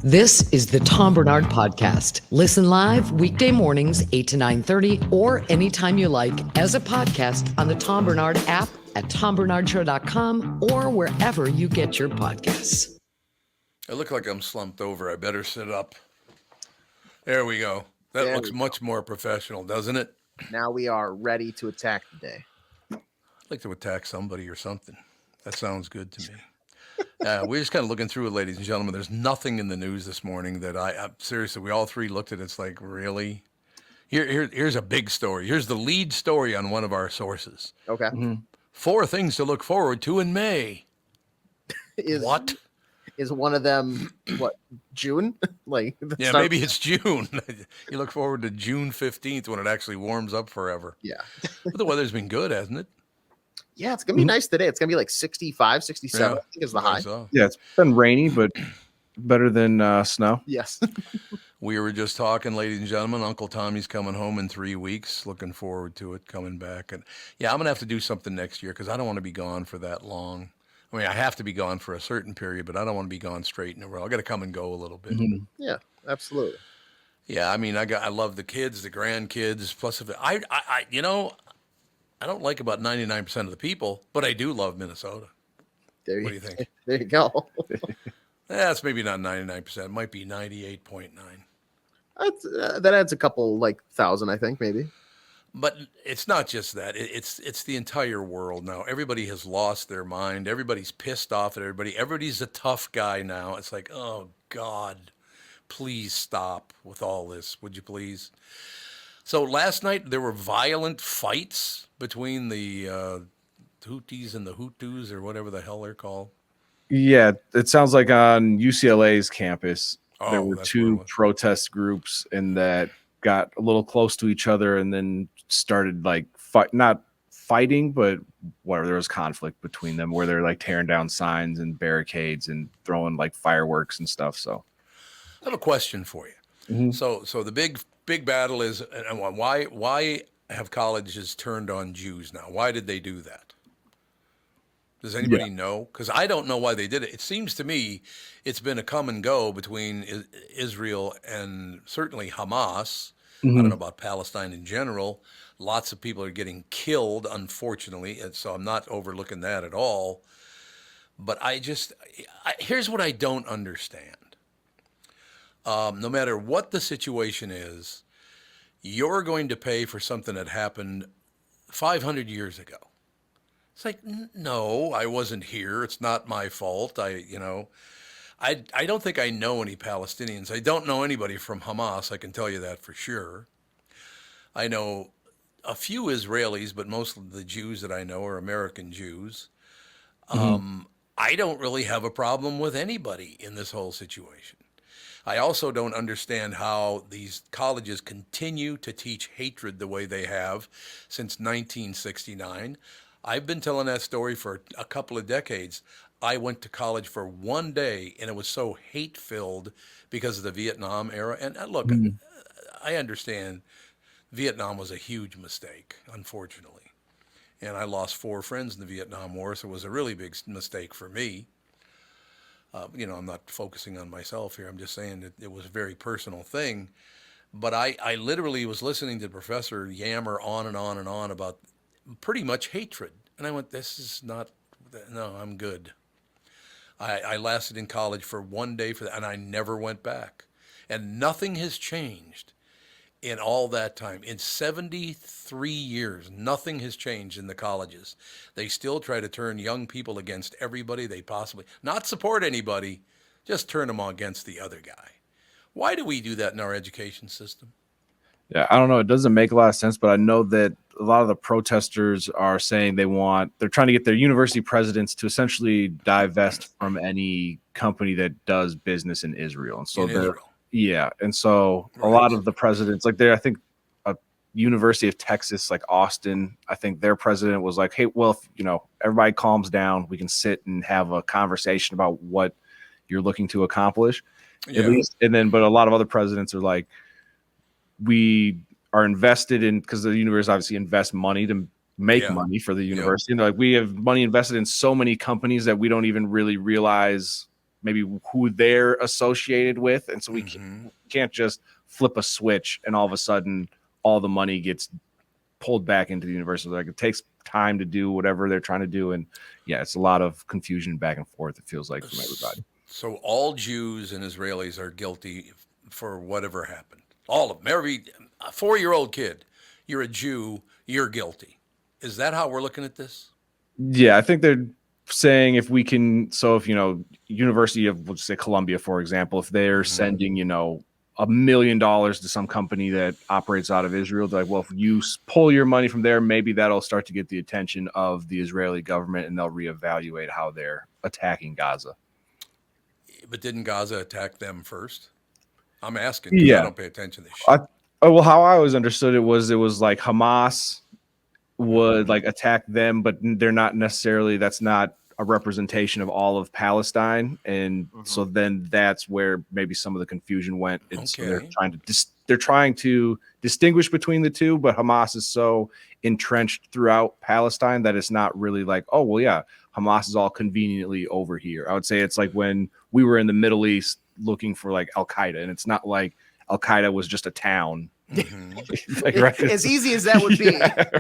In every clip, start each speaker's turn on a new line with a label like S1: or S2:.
S1: This is the Tom Barnard Podcast. Listen live weekday mornings, 8 to 9:30, or anytime you like as a podcast on the Tom Barnard app at tombernardshow.com or wherever you get your podcasts.
S2: I look like I'm slumped over. I better sit up. There we go. That looks much more professional, doesn't it?
S3: Now we are ready to attack the day.
S2: I'd like to attack somebody or something. That sounds good to me. We're just kind of looking through it, ladies and gentlemen. There's nothing in the news this morning that I seriously, we all three looked at it. It's like, really? Here's a big story. Here's the lead story on one of our sources.
S3: Okay.
S2: 4 things to look forward to in May. What?
S3: Is one of them, what, June?
S2: Yeah, maybe it's June. You look forward to June 15th when it actually warms up forever.
S3: Yeah.
S2: But the weather's been good, hasn't it?
S3: Yeah, it's going to be nice today. It's going to be like 65, 67, I think is the high.
S4: Yeah, it's been rainy, but better than snow.
S3: Yes.
S2: We were just talking, ladies and gentlemen, Uncle Tommy's coming home in 3 weeks. Looking forward to it, coming back. And yeah, I'm going to have to do something next year because I don't want to be gone for that long. I mean, I have to be gone for a certain period, but I don't want to be gone straight in a row. I got to come and go a little bit.
S4: Mm-hmm.
S3: Yeah, absolutely.
S2: Yeah, I mean, I love the kids, the grandkids. Plus, I don't like about 99% of the people, but I do love Minnesota. What do you think?
S3: There you go.
S2: That's maybe not 99%. It might be 98.9.
S3: That adds a couple, thousand, I think, maybe.
S2: But it's not just that. It's the entire world now. Everybody has lost their mind. Everybody's pissed off at everybody. Everybody's a tough guy now. It's like, oh, God, please stop with all this. Would you please? So last night there were violent fights between the Houthis and the Hutus or whatever the hell they're called.
S4: Yeah, it sounds like on UCLA's campus there were 2 protest groups and that got a little close to each other and then started not fighting, but whatever, there was conflict between them where they're tearing down signs and barricades and throwing fireworks and stuff. So
S2: I have a question for you. Mm-hmm. So the big battle is, and why have colleges turned on Jews now? Why did they do that? Does anybody know? Because I don't know why they did it. It seems to me it's been a come and go between Israel and certainly Hamas. Mm-hmm. I don't know about Palestine in general. Lots of people are getting killed, unfortunately, and so I'm not overlooking that at all. But here's what I don't understand. No matter what the situation is, you're going to pay for something that happened 500 years ago. It's like, no, I wasn't here. It's not my fault. I don't think I know any Palestinians. I don't know anybody from Hamas. I can tell you that for sure. I know a few Israelis, but most of the Jews that I know are American Jews. Mm-hmm. I don't really have a problem with anybody in this whole situation. I also don't understand how these colleges continue to teach hatred the way they have since 1969. I've been telling that story for a couple of decades. I went to college for one day, and it was so hate-filled because of the Vietnam era. And look, mm-hmm. I understand Vietnam was a huge mistake, unfortunately. And I lost 4 friends in the Vietnam War, so it was a really big mistake for me. I'm not focusing on myself here. I'm just saying that it was a very personal thing. But I literally was listening to the professor yammer on and on and on about pretty much hatred. And I went, no, I'm good. I lasted in college for one day and I never went back. And nothing has changed in all that time. In 73 years, nothing has changed in the colleges. They still try to turn young people against everybody they possibly, not support anybody, just turn them against the other guy. Why do we do that in our education system?
S4: Yeah, I don't know. It doesn't make a lot of sense, but I know that a lot of the protesters are saying they're trying to get their university presidents to essentially divest from any company that does business in Israel. And so and so a lot of the presidents, I think University of Texas, Austin, I think their president was like, hey, well, if, everybody calms down, we can sit and have a conversation about what you're looking to accomplish. At least, but a lot of other presidents are like, we are invested in, because the university obviously invests money to make money for the university. And we have money invested in so many companies that we don't even really realize maybe who they're associated with. And so we can't just flip a switch and all of a sudden all the money gets pulled back into the university. Like, it takes time to do whatever they're trying to do. And yeah, it's a lot of confusion back and forth, it feels like, from everybody.
S2: So all Jews and Israelis are guilty for whatever happened. All of them. Every 4-year-old kid, you're a Jew, you're guilty. Is that how we're looking at this?
S4: Yeah, I think they're saying if we can, so if, University of, let's say Columbia, for example, if they're sending, $1 million to some company that operates out of Israel, they're like, well, if you pull your money from there, maybe that'll start to get the attention of the Israeli government and they'll reevaluate how they're attacking Gaza.
S2: But didn't Gaza attack them first? I'm asking because I don't pay attention to this shit.
S4: Well, how I always understood it was like Hamas would like attack them, but they're not necessarily, that's not a representation of all of Palestine. And so then that's where maybe some of the confusion went. So they're trying to distinguish between the two, but Hamas is so entrenched throughout Palestine that it's not really like, oh, well, yeah, Hamas is all conveniently over here. I would say it's like when we were in the Middle East looking for like Al-Qaeda, and it's not like Al-Qaeda was just a town. Like, right?
S3: As easy as that would be,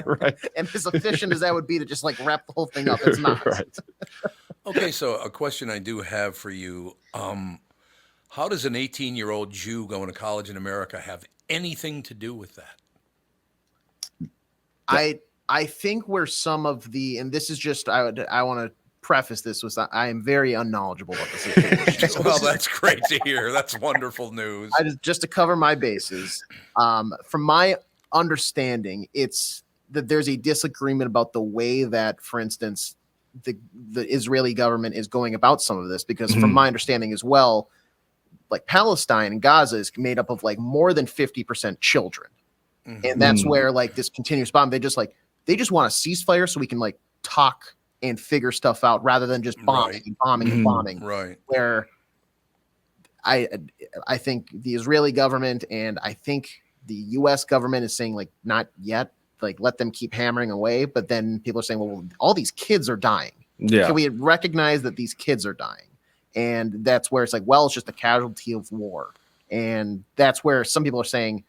S4: right.
S3: and as efficient as that would be to just like wrap the whole thing up, it's not.
S4: Right.
S2: Okay, so a question I do have for you. How does an 18-year-old Jew going to college in America have anything to do with that?
S3: I think where some of the, and this is just, I want to preface this with, I am very unknowledgeable about this situation.
S2: Well, that's great to hear. That's wonderful news.
S3: Just to cover my bases, from my understanding, it's that there's a disagreement about the way that, for instance, the Israeli government is going about some of this, because from my understanding as well, like Palestine and Gaza is made up of like more than 50% children. And that's where like this continuous bomb, they just want a ceasefire so we can like talk and figure stuff out rather than just bombing and bombing and bombing.
S2: Right.
S3: Where I think the Israeli government and I think the US government is saying like, not yet, like let them keep hammering away. But then people are saying, well, all these kids are dying.
S4: Yeah.
S3: Can we recognize that these kids are dying? And that's where it's like, well, it's just a casualty of war. And that's where some people are saying,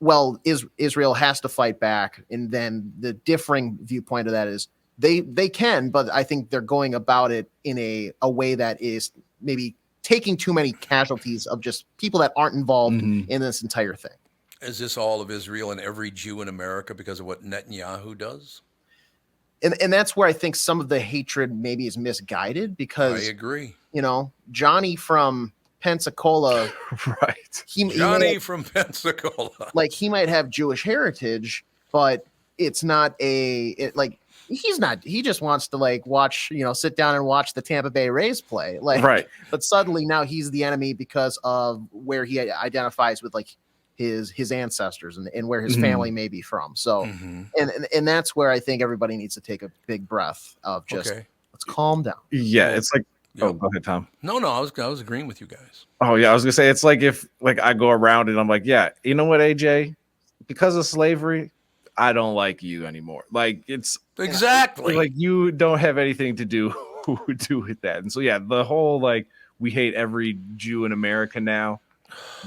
S3: well, Israel has to fight back. And then the differing viewpoint of that is they can, but I think they're going about it in a way that is maybe taking too many casualties of just people that aren't involved in this entire thing.
S2: Is this all of Israel and every Jew in America because of what Netanyahu does?
S3: And that's where I think some of the hatred maybe is misguided, because
S2: I agree.
S3: Johnny from Pensacola,
S4: right?
S2: Johnny from Pensacola,
S3: like he might have Jewish heritage, but it's not he's not. He just wants to like watch, sit down and watch the Tampa Bay Rays play, like
S4: right.
S3: But suddenly now he's the enemy because of where he identifies with like his ancestors and where his family may be from. So, and that's where I think everybody needs to take a big breath of just let's calm down.
S4: Yeah, it's like. Oh, go ahead, Tom.
S2: No, I was agreeing with you guys.
S4: Oh yeah, I was gonna say it's like if like I go around and I'm like, yeah, you know what, AJ, because of slavery, I don't like you anymore. Like it's
S2: exactly
S4: like you don't have anything to do with that. And so yeah, the whole like we hate every Jew in America now,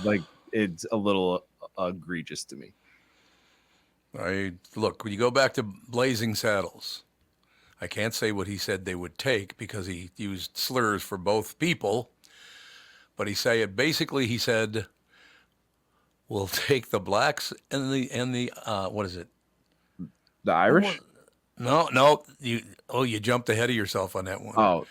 S4: like it's a little egregious to me.
S2: Look, when you go back to Blazing Saddles, I can't say what he said they would take because he used slurs for both people, but he said, we'll take the blacks and the what is it?
S4: The Irish?
S2: No, you jumped ahead of yourself on that one.
S4: Oh.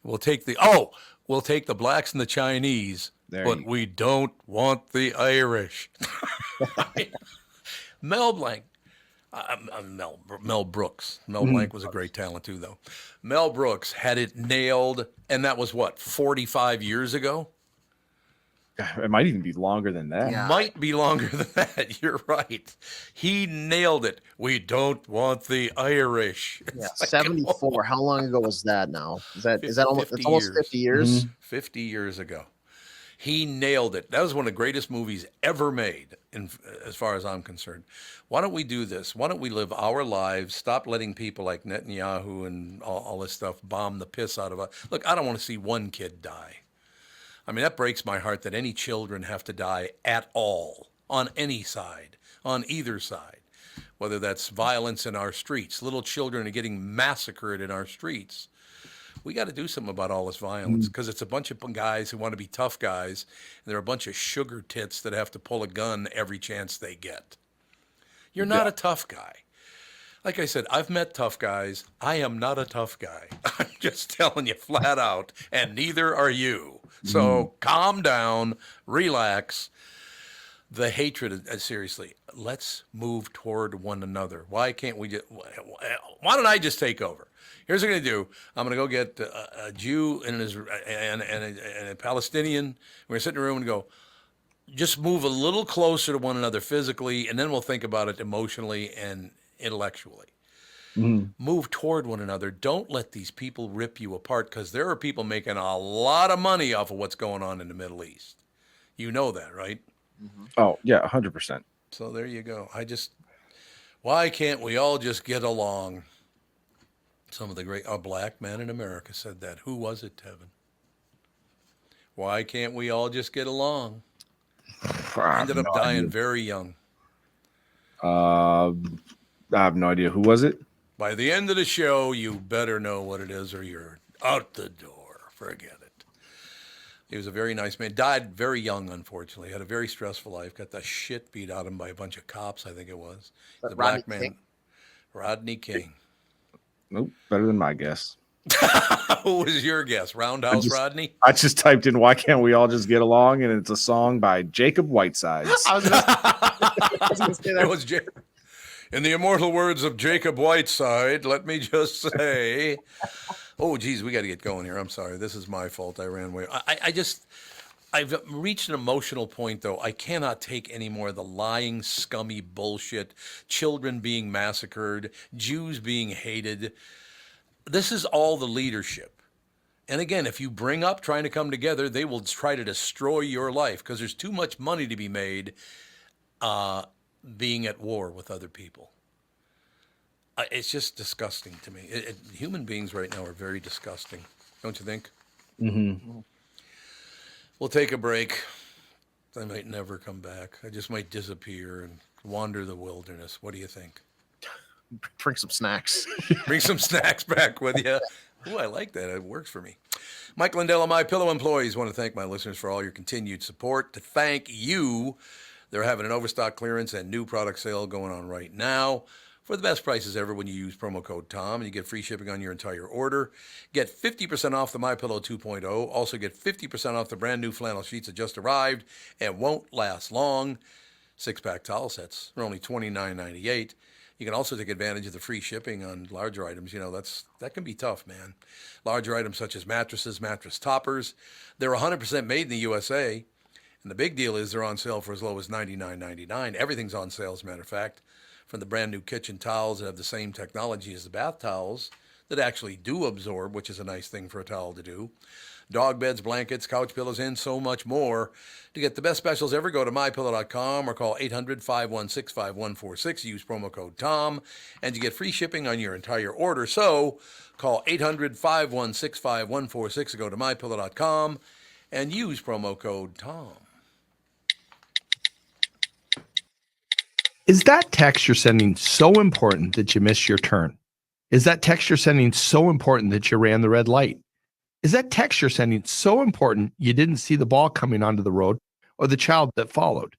S2: We'll take the blacks and the Chinese, but we don't want the Irish. Mel Brooks. Mel Blanc was a great talent too, though. Mel Brooks had it nailed, and that was 45 years ago?
S4: It might even be longer than that.
S2: Yeah. Might be longer than that. You're right. He nailed it. We don't want the Irish.
S3: Yeah, 74. How long ago was that now? Is that almost 50 years?
S2: 50 years ago. He nailed it. That was one of the greatest movies ever made, as far as I'm concerned. Why don't we do this? Why don't we live our lives, stop letting people like Netanyahu and all this stuff bomb the piss out of us? Look, I don't want to see one kid die. I mean, that breaks my heart that any children have to die at all, on any side, on either side, whether that's violence in our streets. Little children are getting massacred in our streets. We got to do something about all this violence because it's a bunch of guys who want to be tough guys, and they're a bunch of sugar tits that have to pull a gun every chance they get. You're not a tough guy. Like I said, I've met tough guys. I am not a tough guy. I'm just telling you flat out, and neither are you. So calm down, relax. The hatred, seriously, let's move toward one another. Why can't we just, why don't I just take over? Here's what I'm going to do. I'm going to go get a Jew and a Palestinian. We're going to sit in a room and go, just move a little closer to one another physically, and then we'll think about it emotionally and intellectually. Move toward one another. Don't let these people rip you apart, because there are people making a lot of money off of what's going on in the Middle East. You know that, right?
S4: Oh, yeah, 100%.
S2: So there you go. Why can't we all just get along? Some of the great, a black man in America said that. Who was it, Tevin? Why can't we all just get along? Ended up dying very young.
S4: I have no idea. Who was it?
S2: By the end of the show, you better know what it is or you're out the door. Forget it. He was a very nice man. Died very young, unfortunately. Had a very stressful life. Got the shit beat out of him by a bunch of cops, I think it was. The black man. King? Rodney King.
S4: Nope, better than my guess.
S2: Who was your guess? Roundhouse Rodney?
S4: I just typed in "Why Can't We All Just Get Along?" and it's a song by Jacob Whitesides.
S3: I was gonna say that.
S2: It was in the immortal words of Jacob Whiteside, let me just say, oh, geez, we got to get going here. I'm sorry. This is my fault. I ran away. I've reached an emotional point, though. I cannot take any more of the lying, scummy bullshit, children being massacred, Jews being hated. This is all the leadership. And again, if you bring up trying to come together, they will try to destroy your life because there's too much money to be made being at war with other people. It's just disgusting to me. Human beings right now are very disgusting, don't you think? Mm-hmm. We'll take a break. I might never come back. I just might disappear and wander the wilderness. What do you think?
S3: Bring some snacks.
S2: Bring some snacks back with you. Oh, I like that. It works for me. Mike Lindell and MyPillow employees want to thank my listeners for all your continued support. To thank you, they're having an overstock clearance and new product sale going on right now for the best prices ever when you use promo code TOM, and you get free shipping on your entire order. Get 50% off the MyPillow 2.0. Also get 50% off the brand new flannel sheets that just arrived and won't last long. 6-pack towel sets are only $29.98. You can also take advantage of the free shipping on larger items. You know, that can be tough, man. Larger items such as mattresses, mattress toppers. They're 100% made in the USA. And the big deal is they're on sale for as low as $99.99. Everything's on sale, as a matter of fact. From the brand new kitchen towels that have the same technology as the bath towels that actually do absorb, which is a nice thing for a towel to do. Dog beds, blankets, couch pillows, and so much more. To get the best specials ever, go to MyPillow.com or call 800-516-5146. Use promo code TOM, and you get free shipping on your entire order. So call 800-516-5146 or go to MyPillow.com and use promo code TOM.
S5: Is that text you're sending so important that you missed your turn? Is that text you're sending so important that you ran the red light? Is that text you're sending so important you didn't see the ball coming onto the road or the child that followed?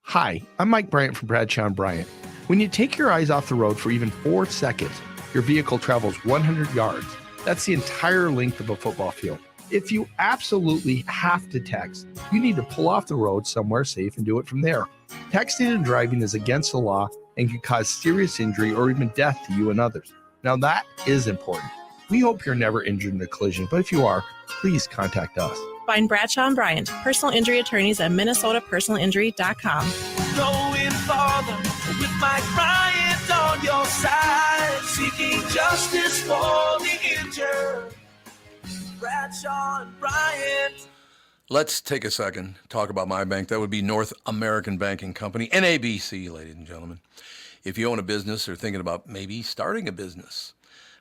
S5: Hi, I'm Mike Bryant from Bradshaw & Bryant. When you take your eyes off the road for even 4 seconds, your vehicle travels 100 yards. That's the entire length of a football field. If you absolutely have to text, you need to pull off the road somewhere safe and do it from there. Texting and driving is against the law and can cause serious injury or even death to you and others. Now that is important. We hope you're never injured in a collision, but if you are, please contact us.
S6: Find Bradshaw & Bryant, personal injury attorneys at minnesotapersonalinjury.com.
S7: Going farther with Mike Bryant on your side, seeking justice for the injured. Bradshaw & Bryant.
S2: Let's take a second, talk about my bank. That would be North American Banking Company, NABC, ladies and gentlemen. If you own a business or thinking about maybe starting a business,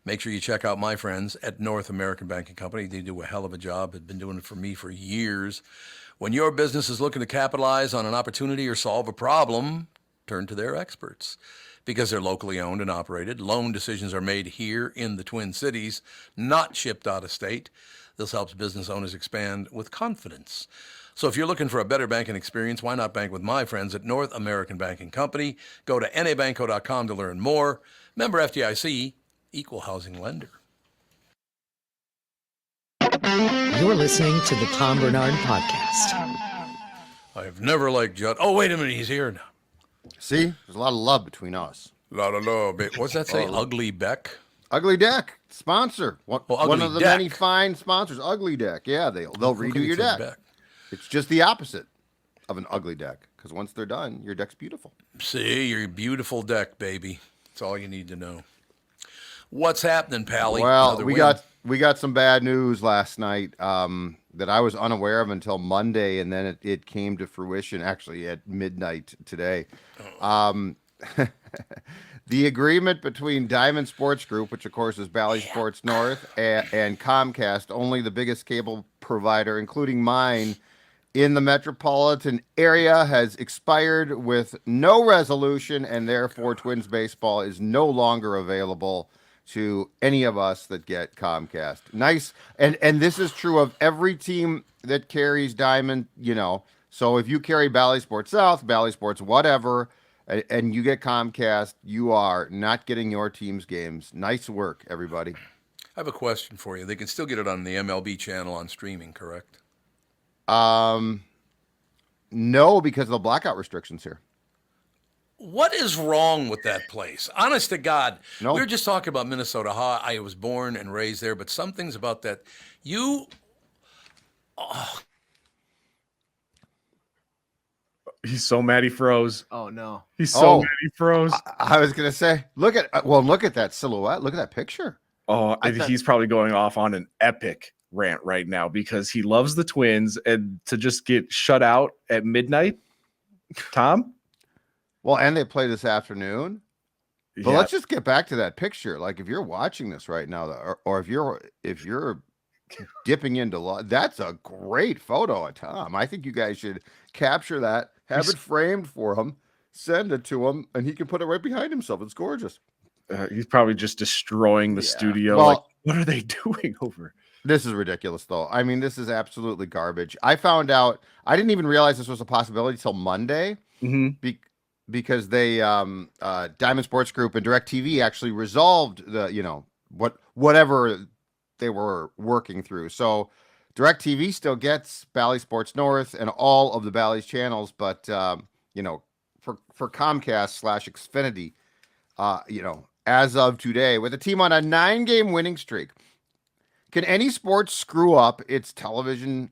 S2: make sure you check out my friends at North American Banking Company. They do a hell of a job. Have been doing it for me for years. When your business is looking to capitalize on an opportunity or solve a problem, turn to their experts. Because they're locally owned and operated, loan decisions are made here in the Twin Cities, not shipped out of state. This helps business owners expand with confidence. So if you're looking for a better banking experience, why not bank with my friends at North American Banking Company? Go to nabanco.com to learn more. Member FDIC, equal housing lender.
S1: You're listening to the Tom Barnard Podcast.
S2: I have never liked Judd. Oh, wait a minute, he's here now.
S8: See, there's a lot of love between us.
S2: La la la. What's that say? Ugly Beck?
S8: Ugly Deck, sponsor. One
S2: Ugly
S8: of the
S2: Deck.
S8: many fine sponsors. Ugly Deck. Yeah, they'll redo your deck.
S2: Beck.
S8: It's just the opposite of an ugly deck, because once they're done, your deck's beautiful.
S2: See, your beautiful deck, baby. That's all you need to know. What's happening, Pally?
S8: Well,
S2: Another
S8: we
S2: win.
S8: got some bad news last night that I was unaware of until Monday, and then it came to fruition actually at midnight today. The agreement between Diamond Sports Group, which of course is Bally Sports North, and Comcast, only the biggest cable provider, including mine, in the metropolitan area, has expired with no resolution, and therefore Twins baseball is no longer available to any of us that get Comcast. Nice. And this is true of every team that carries Diamond, So if you carry Bally Sports South, Bally Sports whatever, and you get Comcast, you are not getting your team's games. Nice work, everybody.
S2: I have a question for you. They can still get it on the MLB channel on streaming, correct?
S8: No, because of the blackout restrictions here.
S2: What is wrong with that place? Honest to God.
S8: No.
S2: We were just talking about Minnesota. How I was born and raised there, but some things about that.
S4: He's so mad he froze.
S3: Oh no.
S4: He's so mad he froze.
S8: I was gonna say, look at that silhouette. Look at that picture.
S4: He's probably going off on an epic rant right now because he loves the Twins, and to just get shut out at midnight, Tom.
S8: Well, and they play this afternoon. But
S4: Yeah.
S8: let's just get back to that picture. Like if you're watching this right now, or if you're dipping into that's a great photo of Tom. I think you guys should capture that, have it framed for him, send it to him, and he can put it right behind himself. It's gorgeous.
S4: He's probably just destroying the studio.
S8: Well,
S4: like, what are they doing over?
S8: This is ridiculous, though. I mean, this is absolutely garbage. I found out, I didn't even realize this was a possibility till Monday.
S4: Mm-hmm.
S8: Because they Diamond Sports Group and DirecTV actually resolved the whatever they were working through. So DirecTV still gets Bally Sports North and all of the Bally's channels, but for Comcast /Xfinity, as of today, with a team on a 9-game winning streak, can any sport screw up its television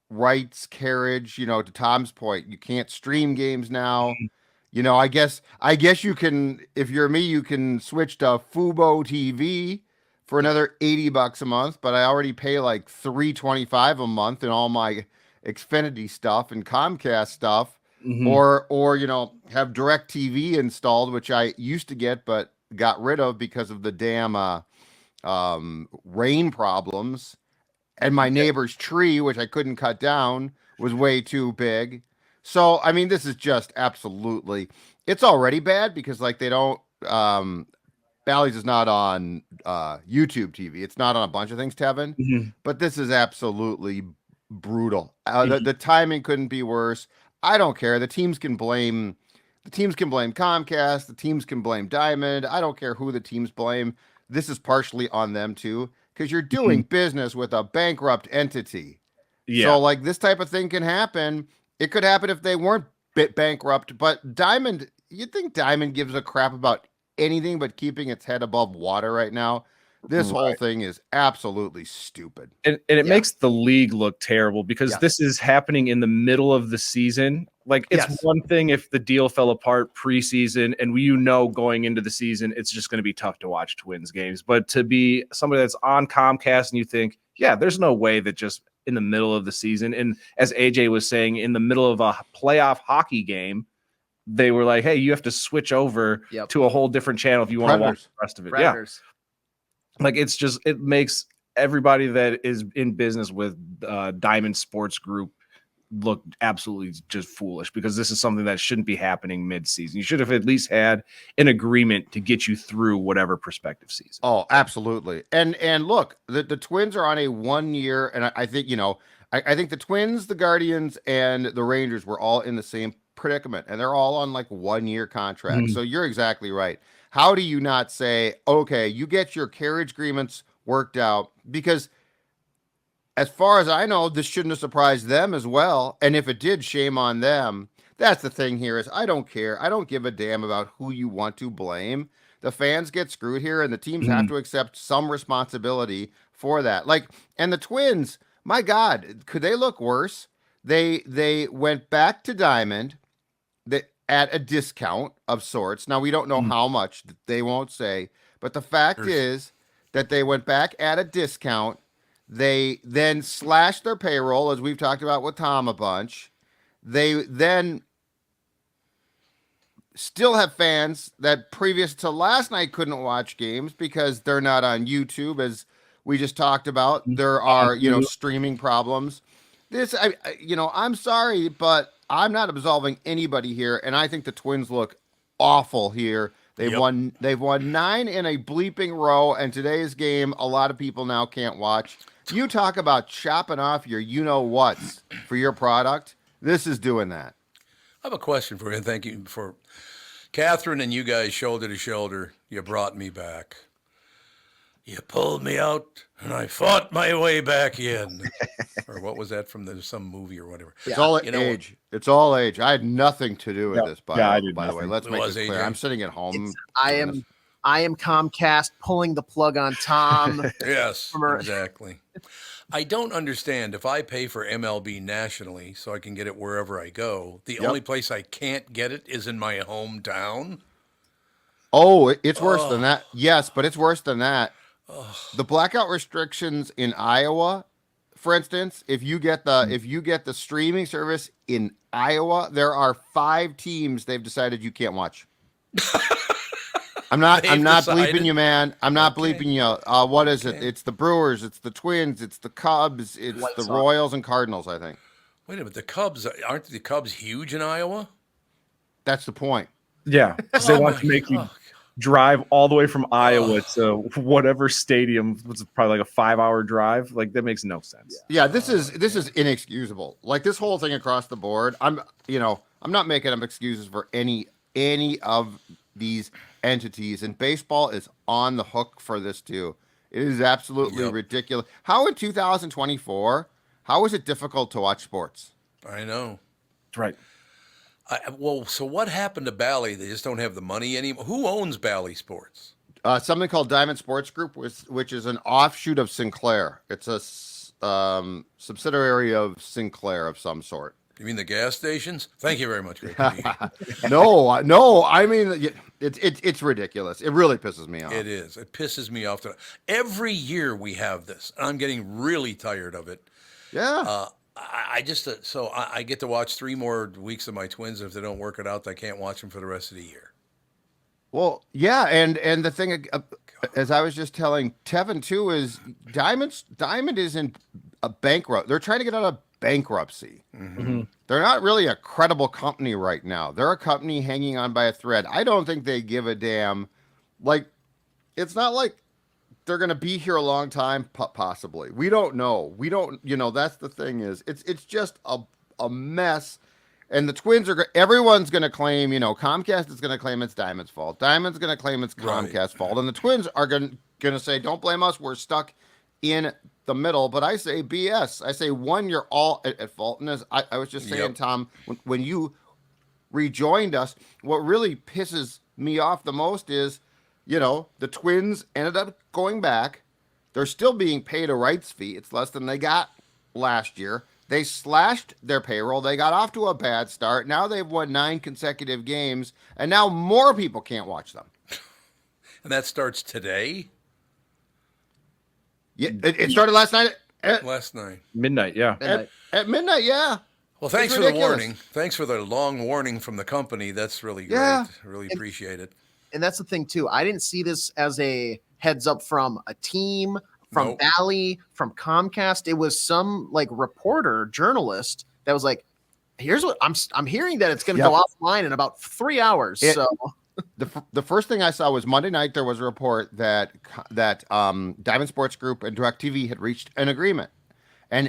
S8: rights carriage? To Tom's point, you can't stream games now. I guess you can, if you're me, you can switch to Fubo TV for another $80 a month, but I already pay like $325 a month in all my Xfinity stuff and Comcast stuff, or have DirecTV installed, which I used to get but got rid of because of the damn rain problems, and my neighbor's tree, which I couldn't cut down, was way too big. So, I mean, this is just absolutely, it's already bad because they don't, Bally's is not on YouTube TV. It's not on a bunch of things, Tevin, but this is absolutely brutal. The timing couldn't be worse. I don't care. The teams can blame Comcast. The teams can blame Diamond. I don't care who the teams blame. This is partially on them too, because you're doing business with a bankrupt entity. Yeah. So this type of thing can happen. It could happen if they weren't bankrupt, but Diamond, you'd think Diamond gives a crap about anything but keeping its head above water right now. This whole thing is absolutely stupid.
S4: And it makes the league look terrible because this is happening in the middle of the season. It's one thing if the deal fell apart preseason and going into the season, it's just going to be tough to watch Twins games. But to be somebody that's on Comcast and you think, there's no way that just in the middle of the season. And as AJ was saying, in the middle of a playoff hockey game, they were like, hey, you have to switch over to a whole different channel if you want to watch the rest of it.
S3: Predators.
S4: Yeah. Like it makes everybody that is in business with Diamond Sports Group look absolutely just foolish, because this is something that shouldn't be happening mid-season. You should have at least had an agreement to get you through whatever prospective season.
S8: Oh, absolutely. And look, the Twins are on a 1 year, and I think, I think the Twins, the Guardians, and the Rangers were all in the same predicament, and they're all on like 1 year contracts. So you're exactly right. How do you not say, okay, you get your carriage agreements worked out? Because as far as I know, this shouldn't have surprised them as well. And if it did, shame on them. That's the thing here is I don't care. I don't give a damn about who you want to blame. The fans get screwed here, and the teams have to accept some responsibility for that. Like, and the Twins, my God, could they look worse? They went back to Diamond at a discount of sorts. Now, we don't know how much. They won't say. But the fact is that they went back at a discount. They then slashed their payroll, as we've talked about with Tom a bunch. They then still have fans that previous to last night couldn't watch games because they're not on YouTube, as we just talked about. There are, streaming problems. I'm sorry, but I'm not absolving anybody here, and I think the Twins look awful here. They've won 9 in a bleeping row, and today's game, a lot of people now can't watch. You talk about chopping off your you-know-whats for your product. This is doing that.
S2: I have a question for you, and thank you for Catherine and you guys shoulder to shoulder. You brought me back. You pulled me out, and I fought my way back in. Or what was that from some movie or whatever?
S8: It's all age. It's all age. I had nothing to do with this, by the way. Let's make it clear. I'm sitting at home.
S3: I am Comcast pulling the plug on Tom.
S2: Yes, exactly. I don't understand. If I pay for MLB nationally so I can get it wherever I go, the only place I can't get it is in my hometown.
S8: Oh, it's worse than that. Yes, but it's worse than that. The blackout restrictions in Iowa, for instance, if you get the streaming service in Iowa, there are 5 teams they've decided you can't watch. I'm not bleeping you, man. I'm not bleeping you. What is it? It's the Brewers, it's the Twins, it's the Cubs, it's the Royals and Cardinals, I think.
S2: Wait a minute, the Cubs, aren't the Cubs huge in Iowa?
S8: That's the point.
S4: Yeah, because they want to make you drive all the way from Iowa to whatever stadium, which is probably like a 5-hour drive. Like, that makes no sense.
S8: Yeah, this is inexcusable. Like, this whole thing across the board. I'm not making up excuses for any of these entities, and baseball is on the hook for this too. It is absolutely ridiculous. How in 2024, how is it difficult to watch sports?
S2: I know.
S4: Right.
S2: So what happened to Bally? They just don't have the money anymore. Who owns Bally Sports?
S8: Something called Diamond Sports Group, which is an offshoot of Sinclair. It's a subsidiary of Sinclair of some sort.
S2: You mean the gas stations? Thank you very much.
S8: No. I mean, it's ridiculous. It really pisses me off.
S2: It is. It pisses me off. Every year we have this, and I'm getting really tired of it.
S8: Yeah.
S2: I get to watch 3 more weeks of my Twins. If they don't work it out, I can't watch them for the rest of the year.
S8: Well, yeah, and the thing, as I was just telling Tevin too, is Diamond is in a bankrupt. They're trying to get out of bankruptcy. Mm-hmm. They're not really a credible company right now. They're a company hanging on by a thread. I don't think they give a damn. Like, it's not like they're going to be here a long time, possibly. We don't know. That's the thing is, it's just a mess. And the Twins everyone's going to claim, Comcast is going to claim it's Diamond's fault. Diamond's going to claim it's Comcast's fault. And the Twins are going to say, don't blame us. We're stuck in the middle. But I say BS. I say, one, you're all at fault. And as I was just saying, Tom, when you rejoined us, what really pisses me off the most is, the Twins ended up going back. They're still being paid a rights fee. It's less than they got last year. They slashed their payroll. They got off to a bad start. Now they've won 9 consecutive games, and now more people can't watch them.
S2: And that starts today?
S8: Yeah, it started last night
S2: last night.
S4: Midnight, yeah.
S8: At midnight, yeah.
S2: Well, thanks
S8: It's
S2: for the
S8: ridiculous.
S2: warning. Thanks for the long warning from the company. That's really great.
S8: Yeah.
S2: Really appreciate it.
S3: And that's the thing too. I didn't see this as a heads up from a team, from
S2: Nope.
S3: Bally, from Comcast. It was some like reporter, journalist that was like, "Here's what I'm hearing that it's going to
S8: Yep.
S3: go offline in about 3 hours." So
S8: The first thing I saw was Monday night. There was a report that Diamond Sports Group and DirecTV had reached an agreement, and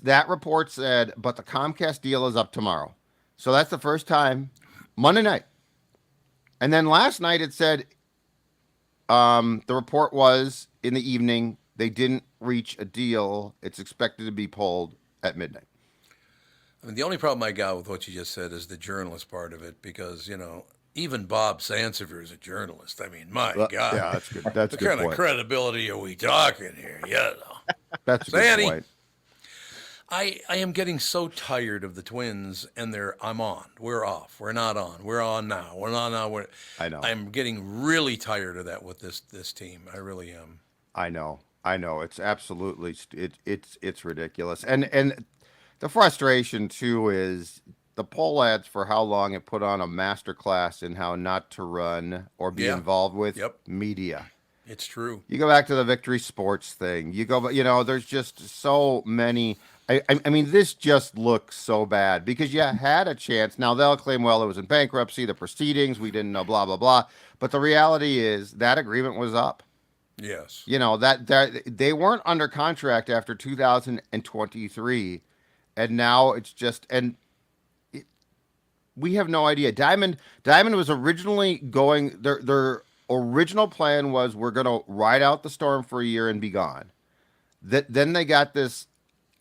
S8: that report said, but the Comcast deal is up tomorrow. So that's the first time, Monday night, and then last night it said, the report was in the evening they didn't reach a deal. It's expected to be pulled at midnight.
S2: I mean, the only problem I got with what you just said is the journalist part of it, because even Bob Sansevier is a journalist. I mean, my God.
S8: Yeah, that's good. That's a
S2: What
S8: good
S2: kind
S8: point.
S2: of credibility are we talking here?
S8: That's a good
S2: Sandy.
S8: point.
S2: I am getting so tired of the Twins and I'm on. We're off. We're not on. We're on now. We're not now.
S8: I know.
S2: I'm getting really tired of that with this team. I really am.
S8: I know. It's absolutely it's ridiculous. And the frustration too is the poll ads for how long it put on a master class in how not to run or be
S2: Yeah.
S8: involved with
S2: Yep.
S8: media.
S2: It's true.
S8: You go back to the Victory Sports thing. You go, there's just so many. I mean, this just looks so bad because you had a chance. Now they'll claim, well, it was in bankruptcy, the proceedings, we didn't know, blah blah blah. But the reality is that agreement was up.
S2: Yes.
S8: That they weren't under contract after 2023, and now it's just we have no idea. Diamond was originally going. Their original plan was we're going to ride out the storm for a year and be gone. Then they got this,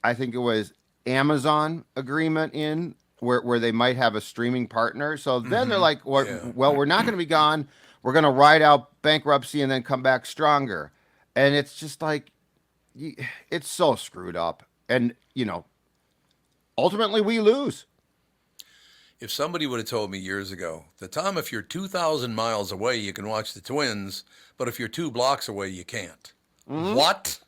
S8: I think it was Amazon agreement in where they might have a streaming partner. So then they're like, well,
S2: Yeah.
S8: we're not going to be gone. We're going to ride out bankruptcy and then come back stronger. And it's just like, it's so screwed up. And, ultimately we lose.
S2: If somebody would have told me years ago that, Tom, if you're 2,000 miles away, you can watch the Twins, but if you're 2 blocks away, you can't. What?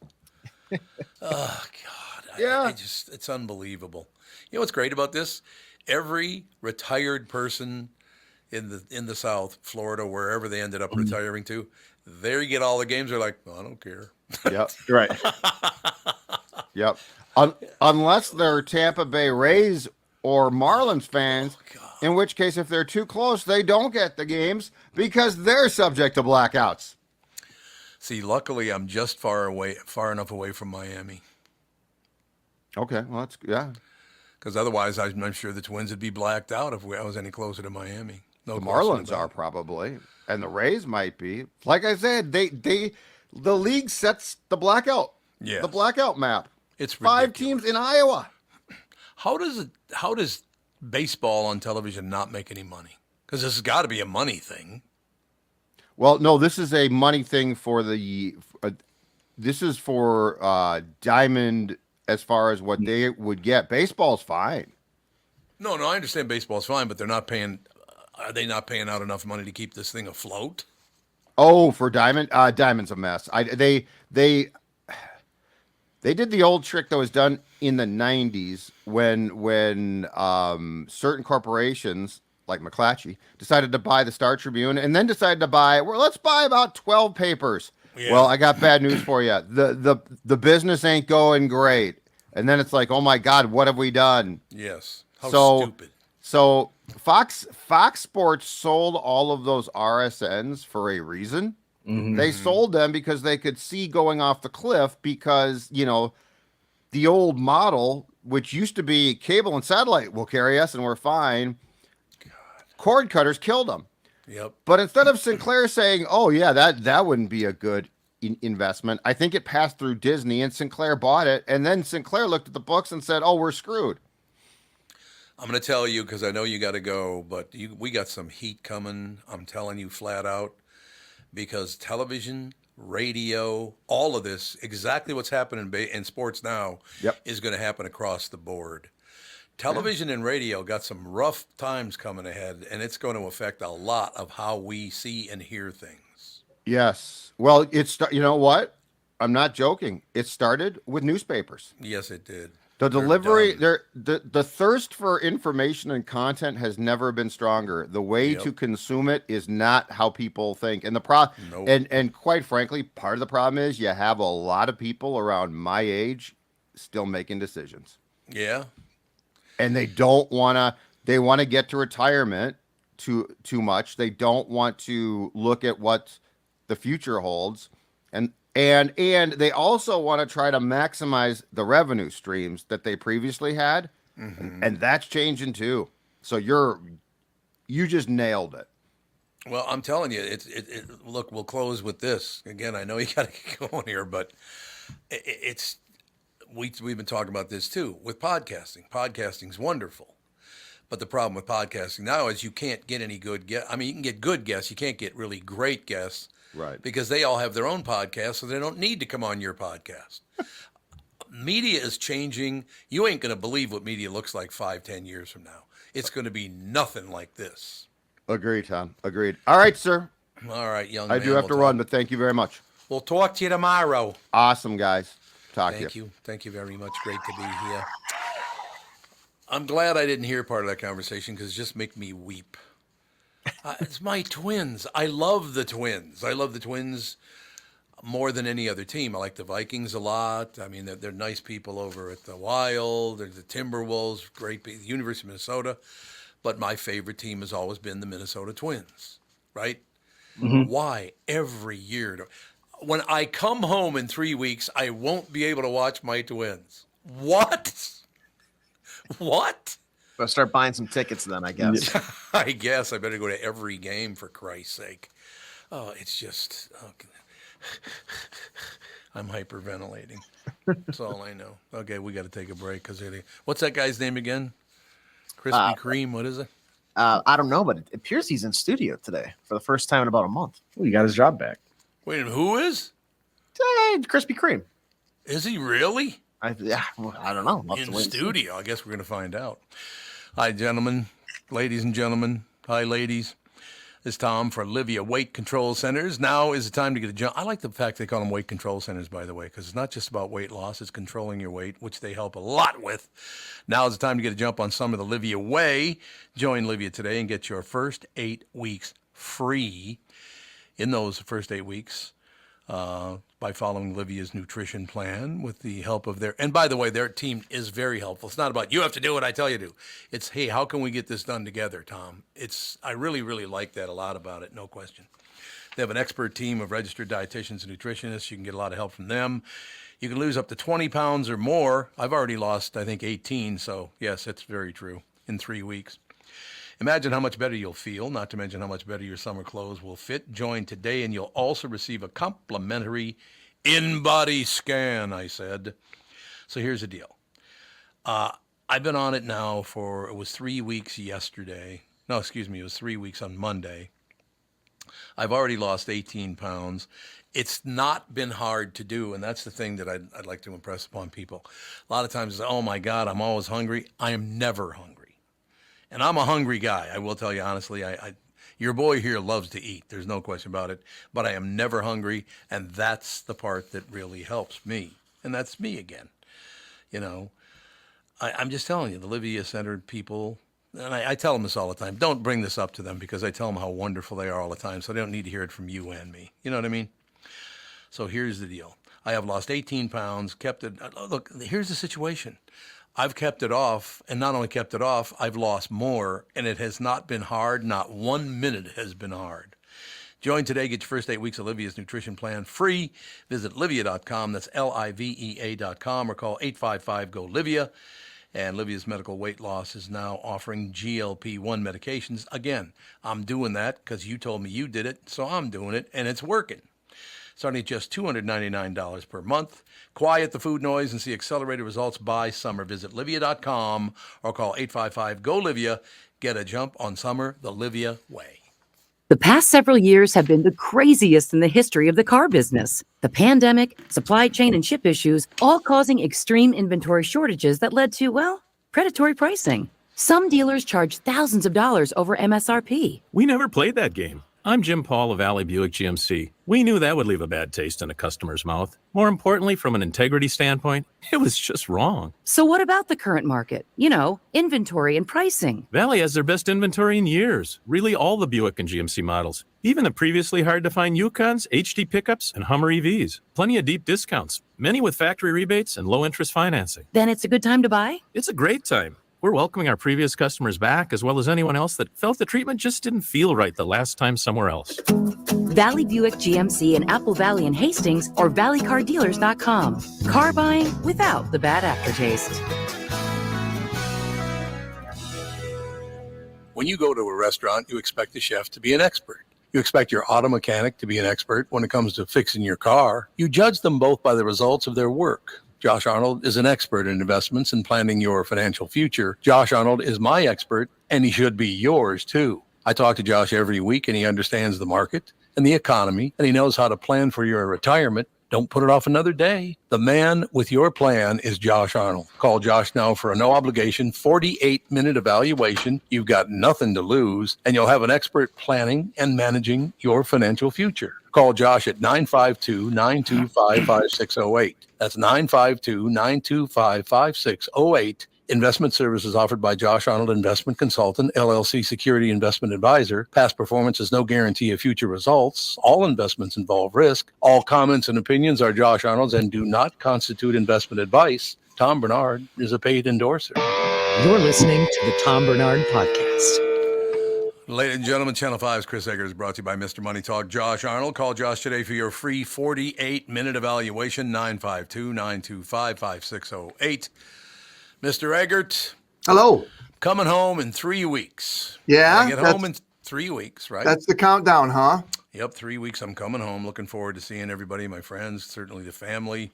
S2: Oh, God.
S8: Yeah.
S2: It's unbelievable. You know what's great about this? Every retired person in the South, Florida, wherever they ended up retiring to, there you get all the games. They're like, I don't care.
S8: Yep.
S4: Right.
S8: Yep. Unless they're Tampa Bay Rays or Marlins fans, in which case, if they're too close, they don't get the games because they're subject to blackouts.
S2: See, luckily, I'm just far enough away from Miami.
S8: Okay, well, that's yeah.
S2: Because otherwise, I'm sure the Twins would be blacked out if I was any closer to Miami. No
S8: The
S2: question
S8: Marlins
S2: about
S8: are
S2: it.
S8: probably, and the Rays might be. Like I said, the league sets the blackout.
S2: Yes.
S8: The blackout map.
S2: It's
S8: 5
S2: ridiculous.
S8: teams in Iowa.
S2: How does baseball on television not make any money? Because this has got to be a money thing.
S8: Well, no, this is a money thing for this is for Diamond as far as what they would get. Baseball's fine.
S2: No, I understand baseball's fine, but they're not paying. Are they not paying out enough money to keep this thing afloat?
S8: Oh, for Diamond, Diamond's a mess. They did the old trick that was done in the 90s when certain corporations like McClatchy decided to buy the Star Tribune and then decided to buy, well, let's buy about 12 papers.
S2: Yeah.
S8: Well, I got bad news for you. The business ain't going great. And then it's like, oh my God, what have we done?
S2: Yes. How
S8: So-
S2: stupid.
S8: So Fox Sports sold all of those RSNs for a reason. They sold them because they could see going off the cliff because, the old model, which used to be cable and satellite will carry us and we're fine. Cord cutters killed them.
S2: Yep.
S8: But instead of Sinclair saying, oh, yeah, that wouldn't be a good investment, I think it passed through Disney and Sinclair bought it. And then Sinclair looked at the books and said, oh, we're screwed.
S2: I'm going to tell you because I know you got to go, but we got some heat coming. I'm telling you flat out. Because television, radio, all of this, exactly what's happening in sports now,
S8: Yep.
S2: is going to happen across the board. Television and radio got some rough times coming ahead, and it's going to affect a lot of how we see and hear things.
S8: Yes. Well, you know what? I'm not joking. It started with newspapers.
S2: Yes, it did.
S8: The
S2: They're
S8: delivery,
S2: dumb.
S8: the thirst for information and content has never been stronger. The way
S2: Yep.
S8: to consume it is not how people think. And
S2: Nope.
S8: and quite frankly, part of the problem is you have a lot of people around my age still making decisions.
S2: Yeah.
S8: And they don't want to get to retirement too much. They don't want to look at what the future holds. And they also want to try to maximize the revenue streams that they previously had. And that's changing too. So you just nailed it.
S2: Well, I'm telling you, look, we'll close with this. Again, I know you got to get going here, but we've been talking about this too with podcasting. Podcasting's wonderful. But the problem with podcasting now is you can't get any good guests. I mean, you can get good guests. You can't get really great guests.
S8: Right.
S2: Because they all have their own podcast, so they don't need to come on your podcast. Media is changing. You ain't going to believe what media looks like 5-10 years from now. It's going to be nothing like this.
S8: Agreed, Tom. Agreed. All right, sir.
S2: All right, young
S8: I
S2: man.
S8: do have to run, but thank you very much.
S2: We'll talk to you tomorrow.
S8: Awesome, guys. Talk to you.
S2: Thank you. Thank you very much. Great to be here. I'm glad I didn't hear part of that conversation because it just makes me weep. It's my Twins. I love the Twins. I love the Twins more than any other team. I like the Vikings a lot. I mean, they're nice people over at the Wild. There's the Timberwolves, great people, the University of Minnesota. But my favorite team has always been the Minnesota Twins, right? Why every year? When I come home in 3 weeks, I won't be able to watch my Twins. What? What?
S3: I'll start buying some tickets then, I guess.
S2: I guess I better go to every game for Christ's sake. Oh, it's just, I'm hyperventilating. That's all I know. Okay, we got to take a break because what's that guy's name again? Krispy Kreme. What is it?
S3: I don't know, but it appears he's in studio today for the first time in about a month.
S4: Well, he got his job back.
S2: Wait, who is?
S3: Krispy Kreme.
S2: Is he really?
S3: I don't know. We'll have
S2: In
S3: to wait and see.
S2: studio. I guess we're going to find out. Hi, gentlemen, ladies and gentlemen. Hi, ladies. It's Tom for Livia Weight Control Centers. Now is the time to get a jump. I like the fact they call them weight control centers, by the way, because it's not just about weight loss. It's controlling your weight, which they help a lot with. Now is the time to get a jump on some of the Livia Way. Join Livia today and get your first 8 weeks free. In those first 8 weeks, by following Livia's nutrition plan with the help of and by the way, their team is very helpful. It's not about you have to do what I tell you to. It's, hey, how can we get this done together, Tom? I really, really like that a lot about it, no question. They have an expert team of registered dietitians and nutritionists. You can get a lot of help from them. You can lose up to 20 pounds or more. I've already lost, I think, 18. So yes, it's very true in 3 weeks. Imagine how much better you'll feel, not to mention how much better your summer clothes will fit. Join today and you'll also receive a complimentary in-body scan, I said. So here's the deal. I've been on it now it was 3 weeks yesterday. No, excuse me, it was 3 weeks on Monday. I've already lost 18 pounds. It's not been hard to do, and that's the thing that I'd like to impress upon people. A lot of times, oh my God, I'm always hungry. I am never hungry. And I'm a hungry guy. I will tell you honestly, your boy here loves to eat. There's no question about it. But I am never hungry, and that's the part that really helps me. And that's me again. You know, I'm just telling you, the Livia-centered people, and I tell them this all the time. Don't bring this up to them because I tell them how wonderful they are all the time, so they don't need to hear it from you and me. You know what I mean? So here's the deal. I have lost 18 pounds, kept it. Look, here's the situation. I've kept it off, and not only kept it off, I've lost more, and it has not been hard. Not 1 minute has been hard. Join today. Get your first 8 weeks of Livia's nutrition plan free. Visit Livia.com. That's LIVEA.com, or call 855-GO-LIVIA. And Livia's Medical Weight Loss is now offering GLP-1 medications. Again, I'm doing that because you told me you did it, so I'm doing it, and it's working. Starting at just $299 per month. Quiet the food noise and see accelerated results by summer. Visit Livia.com or call 855-GO-LIVIA. Get a jump on summer the Livia way.
S9: The past several years have been the craziest in the history of the car business. The pandemic, supply chain, and chip issues, all causing extreme inventory shortages that led to, well, predatory pricing. Some dealers charge thousands of dollars over MSRP.
S10: We never played that game. I'm Jim Paul of Alley Buick GMC. We knew that would leave a bad taste in a customer's mouth. More importantly, from an integrity standpoint, it was just wrong.
S9: So what about the current market? You know, inventory and pricing.
S10: Valley has their best inventory in years. Really all the Buick and GMC models. Even the previously hard-to-find Yukons, HD pickups, and Hummer EVs. Plenty of deep discounts. Many with factory rebates and low-interest financing.
S9: Then it's a good time to buy?
S10: It's a great time. We're welcoming our previous customers back, as well as anyone else that felt the treatment just didn't feel right the last time somewhere else.
S9: Valley Buick GMC in Apple Valley and Hastings or valleycardealers.com. Car buying without the bad aftertaste.
S2: When you go to a restaurant, you expect the chef to be an expert. You expect your auto mechanic to be an expert when it comes to fixing your car. You judge them both by the results of their work. Josh Arnold is an expert in investments and planning your financial future. Josh Arnold is my expert, and he should be yours too. I talk to Josh every week, and he understands the market and the economy, and he knows how to plan for your retirement. Don't put it off another day. The man with your plan is Josh Arnold. Call Josh now for a no-obligation 48-minute evaluation. You've got nothing to lose, and you'll have an expert planning and managing your financial future. Call Josh at 952-925-5608. That's 952-925-5608. Investment services offered by Josh Arnold Investment Consultant, LLC Security Investment Advisor. Past performance is no guarantee of future results. All investments involve risk. All comments and opinions are Josh Arnold's and do not constitute investment advice. Tom Barnard is a paid endorser.
S1: You're listening to the Tom Barnard Podcast.
S2: Ladies and gentlemen, Channel 5's Chris Egert is brought to you by Mr. Money Talk, Josh Arnold. Call Josh today for your free 48-minute evaluation, 952-925-5608. Mr. Egert.
S11: Hello.
S2: Coming home in 3 weeks.
S11: Yeah.
S2: I get home in 3 weeks, right?
S11: That's the countdown, huh?
S2: Yep, 3 weeks. I'm coming home. Looking forward to seeing everybody, my friends, certainly the family.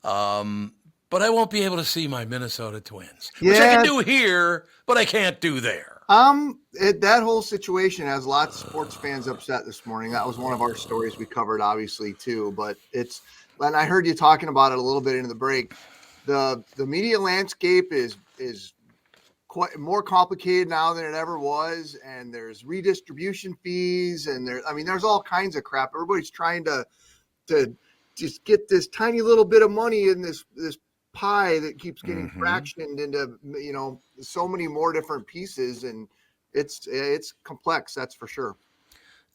S2: But I won't be able to see my Minnesota Twins, which I can do here, but I can't do there.
S11: That whole situation has lots of sports fans upset this morning. That was one of our stories we covered, obviously, too. But and I heard you talking about it a little bit into the break. The media landscape is quite more complicated now than it ever was, and there's redistribution fees, and there's all kinds of crap. Everybody's trying to just get this tiny little bit of money in this pie that keeps getting fractioned into so many more different pieces, and it's complex, that's for sure.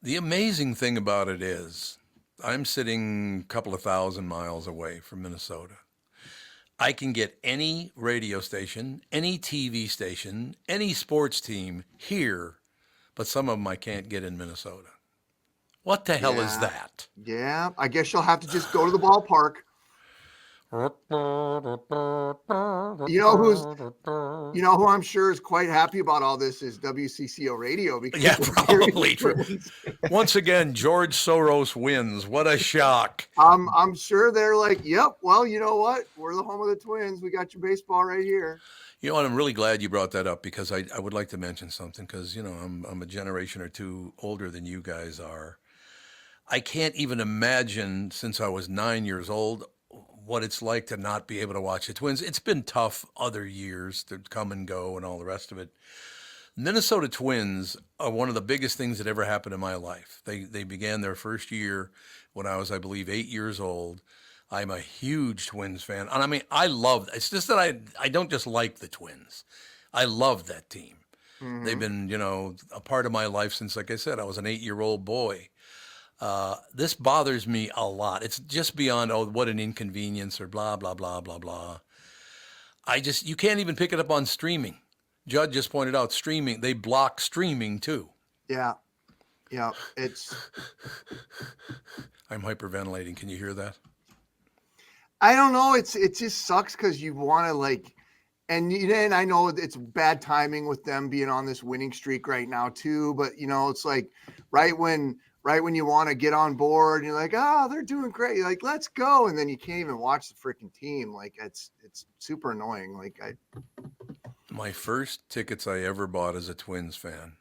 S2: The amazing thing about it is I'm sitting a couple of thousand miles away from Minnesota. I can get any radio station, any TV station, any sports team here, but some of them I can't get in Minnesota. What the hell is that?
S11: Yeah, I guess you'll have to just go to the ballpark. You know who I'm sure is quite happy about all this is WCCO Radio. Because
S2: yeah, probably true. Once again, George Soros wins. What a shock.
S11: I'm sure they're like, yep, well, you know what? We're the home of the Twins. We got your baseball right here.
S2: You know what? I'm really glad you brought that up because I would like to mention something because, I'm a generation or two older than you guys are. I can't even imagine since I was 9 years old what it's like to not be able to watch the Twins. It's been tough other years to come and go and all the rest of it. Minnesota Twins are one of the biggest things that ever happened in my life. They began their first year when I was, I believe, 8 years old. I'm a huge Twins fan. And I love, it's just that I don't just like the Twins. I love that team. Mm-hmm. They've been, a part of my life since, like I said, I was an 8-year-old boy. This bothers me a lot. It's just beyond, what an inconvenience or blah, blah, blah, blah, blah. You can't even pick it up on streaming. Judd just pointed out streaming. They block streaming too.
S11: Yeah.
S2: I'm hyperventilating. Can you hear that?
S11: I don't know. It just sucks because you want to and I know it's bad timing with them being on this winning streak right now too, but it's like right when you want to get on board and you're like, they're doing great. You're like, let's go. And then you can't even watch the freaking team. Like it's super annoying.
S2: My first tickets I ever bought as a Twins fan.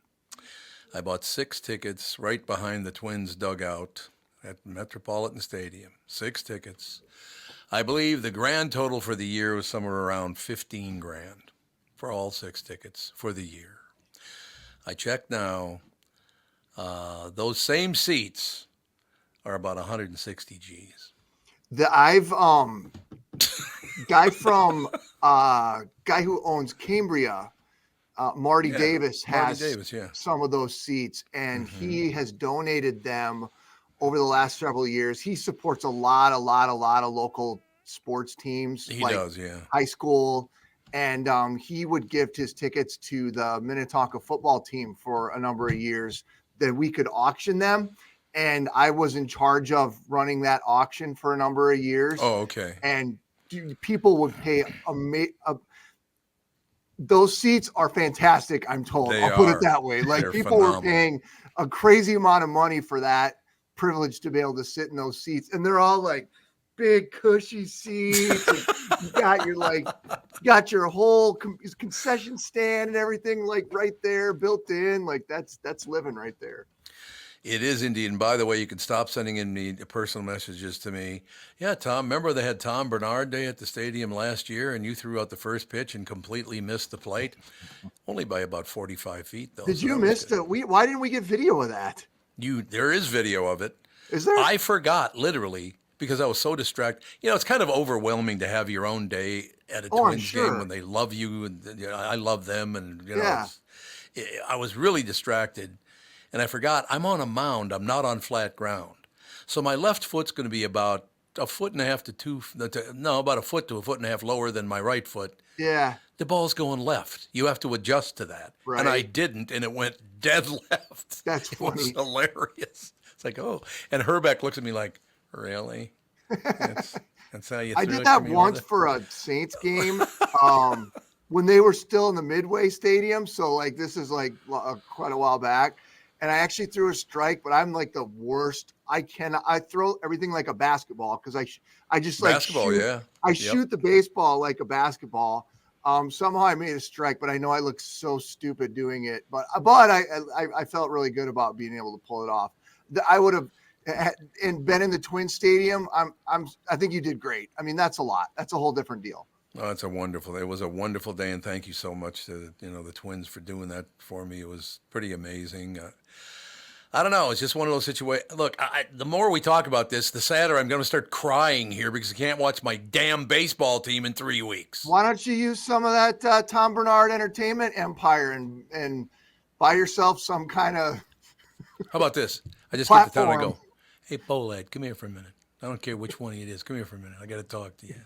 S2: I bought 6 tickets right behind the Twins dugout at Metropolitan Stadium. 6 tickets. I believe the grand total for the year was somewhere around $15,000 for all 6 tickets for the year. I checked now. Those same seats are about 160 G's.
S11: I've guy who owns Cambria, Marty Davis has some of those seats, and he has donated them over the last several years. He supports a lot of local sports teams.
S2: He does, yeah.
S11: High school. And he would gift his tickets to the Minnetonka football team for a number of years that we could auction them. And I was in charge of running that auction for a number of years.
S2: Oh, okay.
S11: And people would pay those seats are fantastic, I'm told. I'll put it that way. Like, people were paying a crazy amount of money for that privilege to be able to sit in those seats. And they're all like big cushy seats. You got your whole concession stand and everything like right there built in. Like that's living right there.
S2: It is indeed. And by the way, you can stop sending in me personal messages to me. Yeah, Tom, remember they had Tom Barnard Day at the stadium last year and you threw out the first pitch and completely missed the plate? Only by about 45 feet, though.
S11: Did you miss why didn't we get video of that?
S2: There is video of it.
S11: Is there?
S2: I forgot, literally, because I was so distracted. It's kind of overwhelming to have your own day at a Twins game when they love you and I love them. And, I was really distracted. And I forgot, I'm on a mound. I'm not on flat ground. So my left foot's going to be about a foot and a half about a foot to a foot and a half lower than my right foot.
S11: Yeah.
S2: The ball's going left. You have to adjust to that.
S11: Right.
S2: And I didn't, and it went dead left.
S11: That's funny.
S2: It was hilarious. It's like, oh. And Herbeck looks at me like, really? That's how you
S11: I did that once for a Saints game. When they were still in the Midway Stadium. So, this is quite a while back. And I actually threw a strike, but I'm like the worst. I throw everything like a basketball because I just
S2: basketball,
S11: shoot the baseball like a basketball. Somehow I made a strike, but I know I look so stupid doing it. But I felt really good about being able to pull it off. I would have been in the Twin Stadium. I think you did great. I mean, that's a lot. That's a whole different deal.
S2: Oh, it was a wonderful day, and thank you so much to the Twins for doing that for me. It was pretty amazing. I don't know. It's just one of those situations. Look, the more we talk about this, the sadder I'm going to start crying here because I can't watch my damn baseball team in 3 weeks.
S11: Why don't you use some of that Tom Barnard entertainment empire and buy yourself some kind of
S2: How about this? I just
S11: platform.
S2: get to town and I go, hey, Bolad, come here for a minute. I don't care which one of you it is. Come here for a minute. I got to talk to you.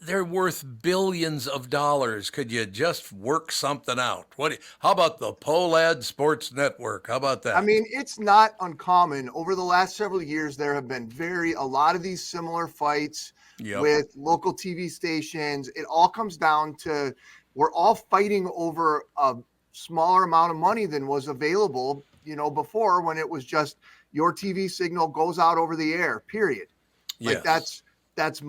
S2: They're worth billions of dollars. Could you just work something out? How about the Polad Sports Network? How about that?
S11: I mean, it's not uncommon. Over the last several years, there have been a lot of these similar fights with local TV stations. It all comes down to we're all fighting over a smaller amount of money than was available, before, when it was just your TV signal goes out over the air, period.
S2: Yes.
S11: That's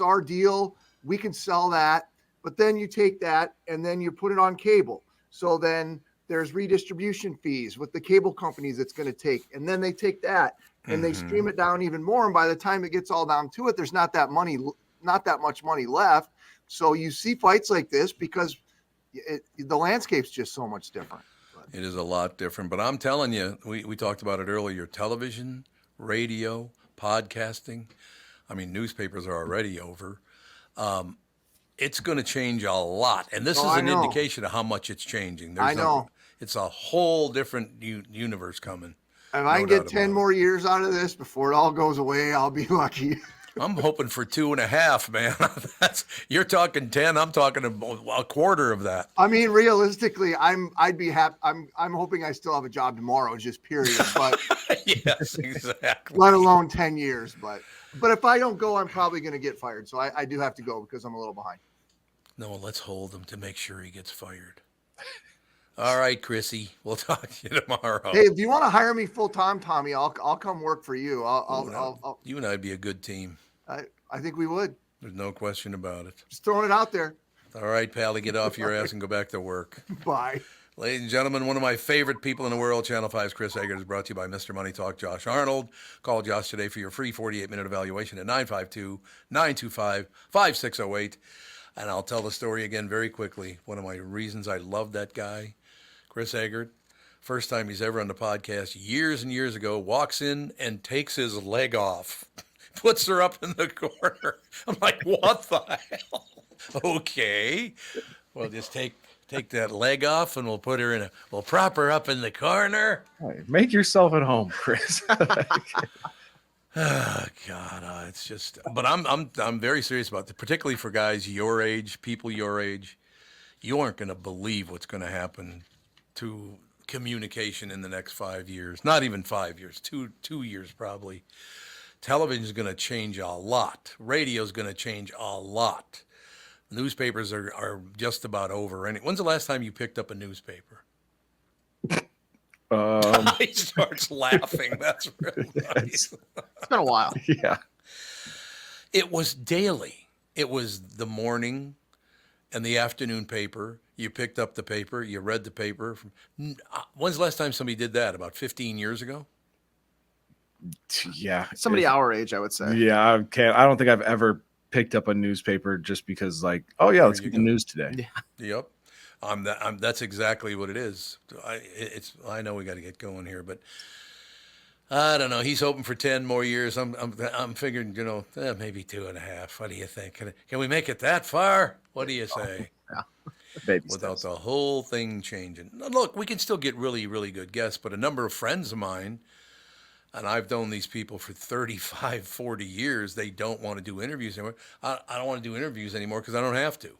S11: our deal. We can sell that, but then you take that and then you put it on cable. So then there's redistribution fees with the cable companies it's going to take. And then they take that and they stream it down even more. And by the time it gets all down to it, there's not that much money left. So you see fights like this because the landscape's just so much different.
S2: It is a lot different, but I'm telling you, we talked about it earlier, television, radio, podcasting. I mean, newspapers are already over. It's going to change a lot. And this is an indication of how much it's changing.
S11: I know.
S2: It's a whole different universe coming.
S11: If I can get 10 more years out of this before it all goes away, I'll be lucky.
S2: I'm hoping for 2.5, man. You're talking 10. I'm talking a quarter of that.
S11: I mean, realistically, I'd be happy. I'm hoping I still have a job tomorrow, just period. But
S2: yes, exactly.
S11: Let alone 10 years. But if I don't go, I'm probably going to get fired. So I do have to go because I'm a little behind.
S2: No, let's hold him to make sure he gets fired. All right, Chrissy, we'll talk to you tomorrow.
S11: Hey, if you want to hire me full time, Tommy, I'll come work for you.
S2: You and I'd be a good team.
S11: I think we would.
S2: There's no question about it.
S11: Just throwing it out there.
S2: All right, Pally, get off your ass and go back to work.
S11: Bye.
S2: Ladies and gentlemen, one of my favorite people in the world, Channel 5's Chris Egert, is brought to you by Mr. Money Talk, Josh Arnold. Call Josh today for your free 48-minute evaluation at 952-925-5608. And I'll tell the story again very quickly. One of my reasons I love that guy, Chris Egert, first time he's ever on the podcast, years and years ago, walks in and takes his leg off, puts her up in the corner. I'm like, what the hell? Okay, well, just take that leg off and we'll prop her up in the corner.
S4: Right. Make yourself at home, Chris.
S2: Oh God, it's just. But I'm very serious about this, particularly for guys your age, people your age. You aren't going to believe what's going to happen to communication in the next 5 years. Not even 5 years, 2 years probably. Television is going to change a lot. Radio is going to change a lot. Newspapers are just about over. When's the last time you picked up a newspaper? He starts laughing. That's really nice.
S3: It's been a while.
S4: Yeah.
S2: It was daily. It was the morning and the afternoon paper. You picked up the paper. You read the paper. When's the last time somebody did that? About 15 years ago?
S4: Yeah.
S3: Somebody our age, I would say.
S4: Yeah. I don't think I've ever picked up a newspaper just because, like, oh yeah, let's get the news today.
S2: Yeah. Yep. That's exactly what it is. I know we got to get going here, but I don't know. He's hoping for 10 more years. I'm figuring, maybe 2.5. What do you think? Can we make it that far? What do you say?
S3: Yeah.
S2: Without the whole thing changing. Now, look, we can still get really, really good guests, but a number of friends of mine, and I've known these people for 35, 40 years, they don't want to do interviews anymore. I don't want to do interviews anymore because I don't have to.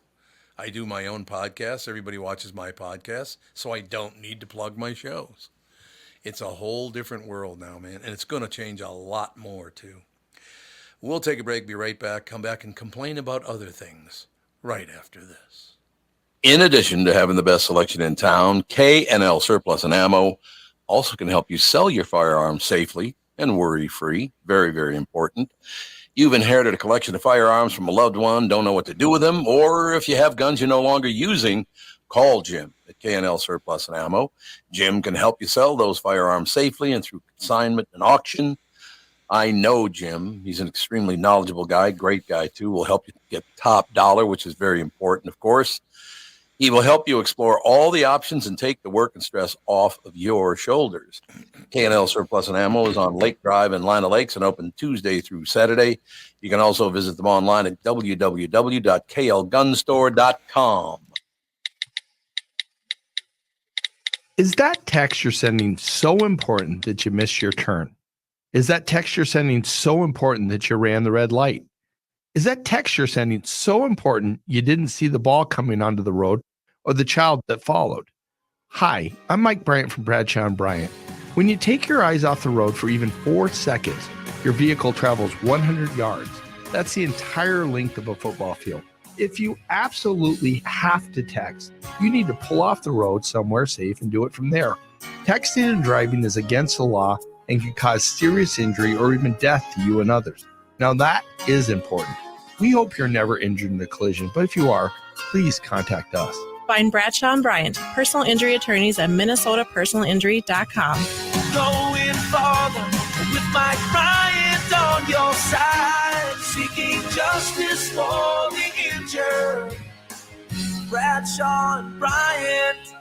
S2: I do my own podcasts. Everybody watches my podcasts, so I don't need to plug my shows. It's a whole different world now, man, and it's going to change a lot more, too. We'll take a break, be right back, come back and complain about other things right after this. In addition to having the best selection in town, K&L Surplus and Ammo also can help you sell your firearms safely and worry-free. Very, very important. You've inherited a collection of firearms from a loved one, don't know what to do with them, or if you have guns you're no longer using, call Jim at K&L Surplus and Ammo. Jim can help you sell those firearms safely and through consignment and auction. I know Jim. He's an extremely knowledgeable guy, great guy, too. Will help you get top dollar, which is very important, of course. He will help you explore all the options and take the work and stress off of your shoulders. K&L Surplus and Ammo is on Lake Drive in Lina Lakes and open Tuesday through Saturday. You can also visit them online at www.klgunstore.com.
S5: Is that text you're sending so important that you missed your turn? Is that text you're sending so important that you ran the red light? Is that text you're sending so important you didn't see the ball coming onto the road or the child that followed? Hi, I'm Mike Bryant from Bradshaw & Bryant. When you take your eyes off the road for even 4 seconds, your vehicle travels 100 yards. That's the entire length of a football field. If you absolutely have to text, you need to pull off the road somewhere safe and do it from there. Texting and driving is against the law and can cause serious injury or even death to you and others. Now that is important. We hope you're never injured in a collision, but if you are, please contact us.
S6: Find Bradshaw & Bryant, personal injury attorneys at minnesotapersonalinjury.com.
S7: Going farther with Mike Bryant on your side, seeking justice for the injured. Bradshaw & Bryant.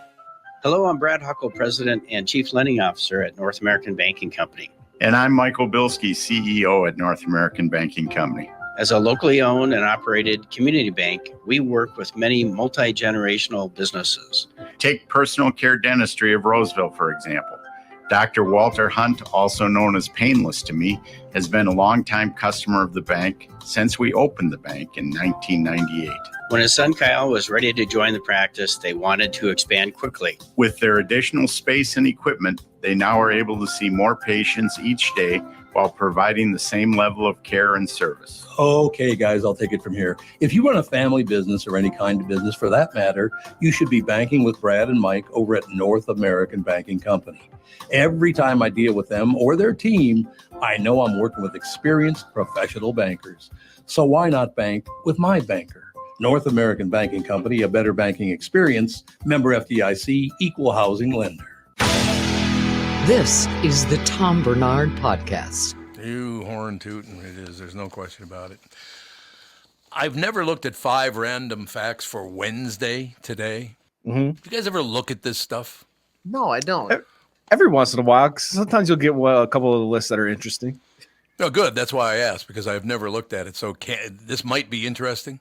S12: Hello, I'm Brad Huckle, President and Chief Lending Officer at North American Banking Company.
S13: And I'm Michael Bilski, CEO at North American Banking Company.
S12: As a locally owned and operated community bank, we work with many multi-generational businesses.
S13: Take Personal Care Dentistry of Roseville, for example. Dr. Walter Hunt, also known as Painless to me, has been a longtime customer of the bank since we opened the bank in 1998.
S12: When his son Kyle was ready to join the practice, they wanted to expand quickly.
S13: With their additional space and equipment, they now are able to see more patients each day while providing the same level of care and service.
S14: Okay, guys, I'll take it from here. If you run a family business or any kind of business for that matter, you should be banking with Brad and Mike over at North American Banking Company. Every time I deal with them or their team, I know I'm working with experienced professional bankers. So why not bank with my banker? North American Banking Company, a better banking experience, member FDIC, equal housing lender.
S1: This is the Tom Barnard Podcast.
S2: You horn tootin', it is. There's no question about it. I've never looked at 5 random facts for Wednesday today.
S4: Mm-hmm.
S2: Do you guys ever look at this stuff?
S3: No, I don't.
S4: Every once in a while, 'cause sometimes you'll get a couple of the lists that are interesting.
S2: No, good. That's why I asked, because I've never looked at it. So this might be interesting.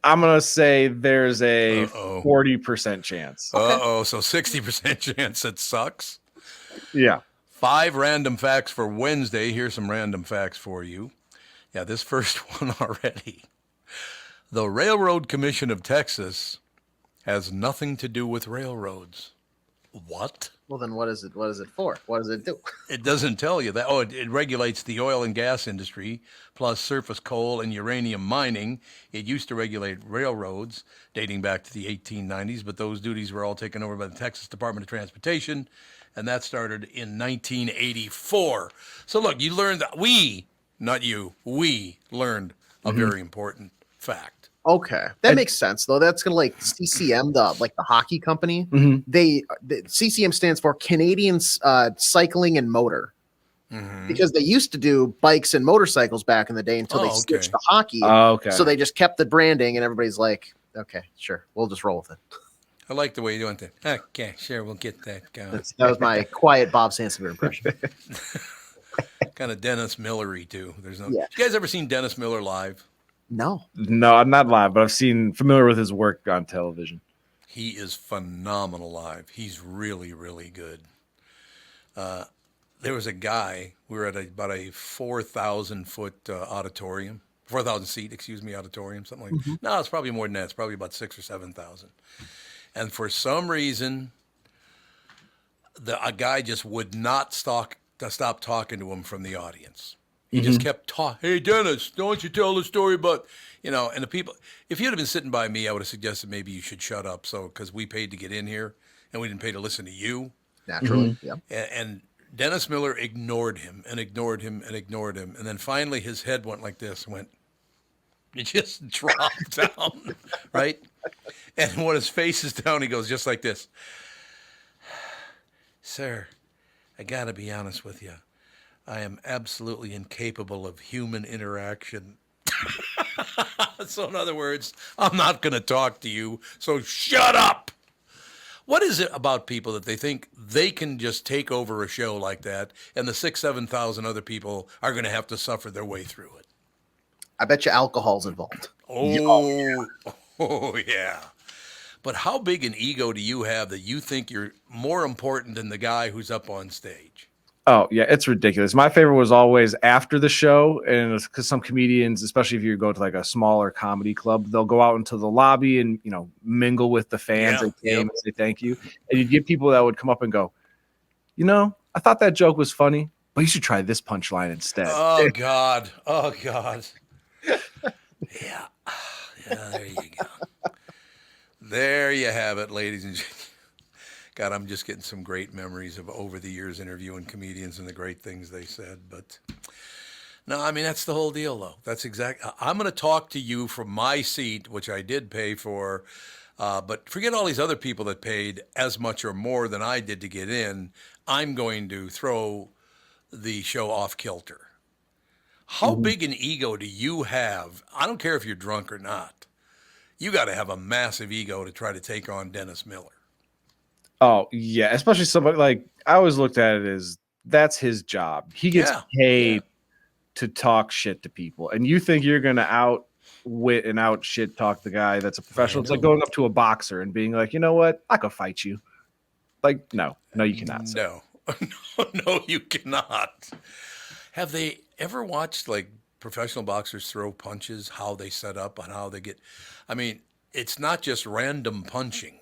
S4: I'm gonna say there's a 40% chance.
S2: So 60% chance it sucks.
S4: Yeah.
S2: 5 random facts for Wednesday. Here's some random facts for you. Yeah, this first one already. The Railroad Commission of Texas has nothing to do with railroads. What?
S3: Well, then what is it? What is it for? What does it do?
S2: It doesn't tell you that. Oh, it regulates the oil and gas industry, plus surface coal and uranium mining. It used to regulate railroads dating back to the 1890s, but those duties were all taken over by the Texas Department of Transportation, and that started in 1984. So look, you learned that we learned a very important fact.
S3: Okay, that makes sense though. That's gonna like CCM, the hockey company. The CCM stands for Canadian Cycling and Motor, because they used to do bikes and motorcycles back in the day until they switched to hockey. So they just kept the branding, and everybody's like, okay, sure, we'll just roll with it.
S2: I like the way you went there. Okay, sure, we'll get that going.
S3: That was my quiet Bob Sansevier impression.
S2: Kind of Dennis Millery too. You guys ever seen Dennis Miller live?
S3: No,
S4: I'm not live, but I've seen familiar with his work on television.
S2: He is phenomenal live. He's really, really good. There was a guy, we were at about a 4,000 foot auditorium, 4,000 seat, auditorium, something like that. No, it's probably more than that. It's probably about 6,000 or 7,000. And for some reason, a guy just would not stop talking to him from the audience. He just kept talking. Hey, Dennis, don't you tell the story about, and the people. If you'd have been sitting by me, I would have suggested maybe you should shut up. So, because we paid to get in here and we didn't pay to listen to you.
S3: Naturally. Yeah.
S2: And Dennis Miller ignored him and ignored him and ignored him. And then finally his head went like this, it just dropped down, right? And when his face is down, he goes just like this. Sir, I got to be honest with you. I am absolutely incapable of human interaction. So in other words, I'm not going to talk to you, so shut up. What is it about people that they think they can just take over a show like that and the 7,000 other people are going to have to suffer their way through it?
S3: I bet you alcohol's involved.
S2: Oh, yeah. But how big an ego do you have that you think you're more important than the guy who's up on stage?
S4: Oh, yeah, it's ridiculous. My favorite was always after the show, and because some comedians, especially if you go to like a smaller comedy club, they'll go out into the lobby and, mingle with the fans and and say thank you. And you'd get people that would come up and go, I thought that joke was funny, but you should try this punchline instead.
S2: Oh, God. Oh, God. Yeah. There you go. There you have it, ladies and gentlemen. God, I'm just getting some great memories of over the years interviewing comedians and the great things they said. But no, I mean, that's the whole deal, though. That's I'm going to talk to you from my seat, which I did pay for. But forget all these other people that paid as much or more than I did to get in. I'm going to throw the show off kilter. How big an ego do you have? I don't care if you're drunk or not. You got to have a massive ego to try to take on Dennis Miller.
S4: Oh, yeah. Especially somebody like, I always looked at it as that's his job. He gets paid to talk shit to people. And you think you're going to outwit and out shit talk the guy that's a professional. It's like going up to a boxer and being like, you know what? I could fight you. Like, no, you cannot.
S2: No, no, you cannot. Have they ever watched like professional boxers throw punches, how they set up and how they get, I mean, it's not just random punching.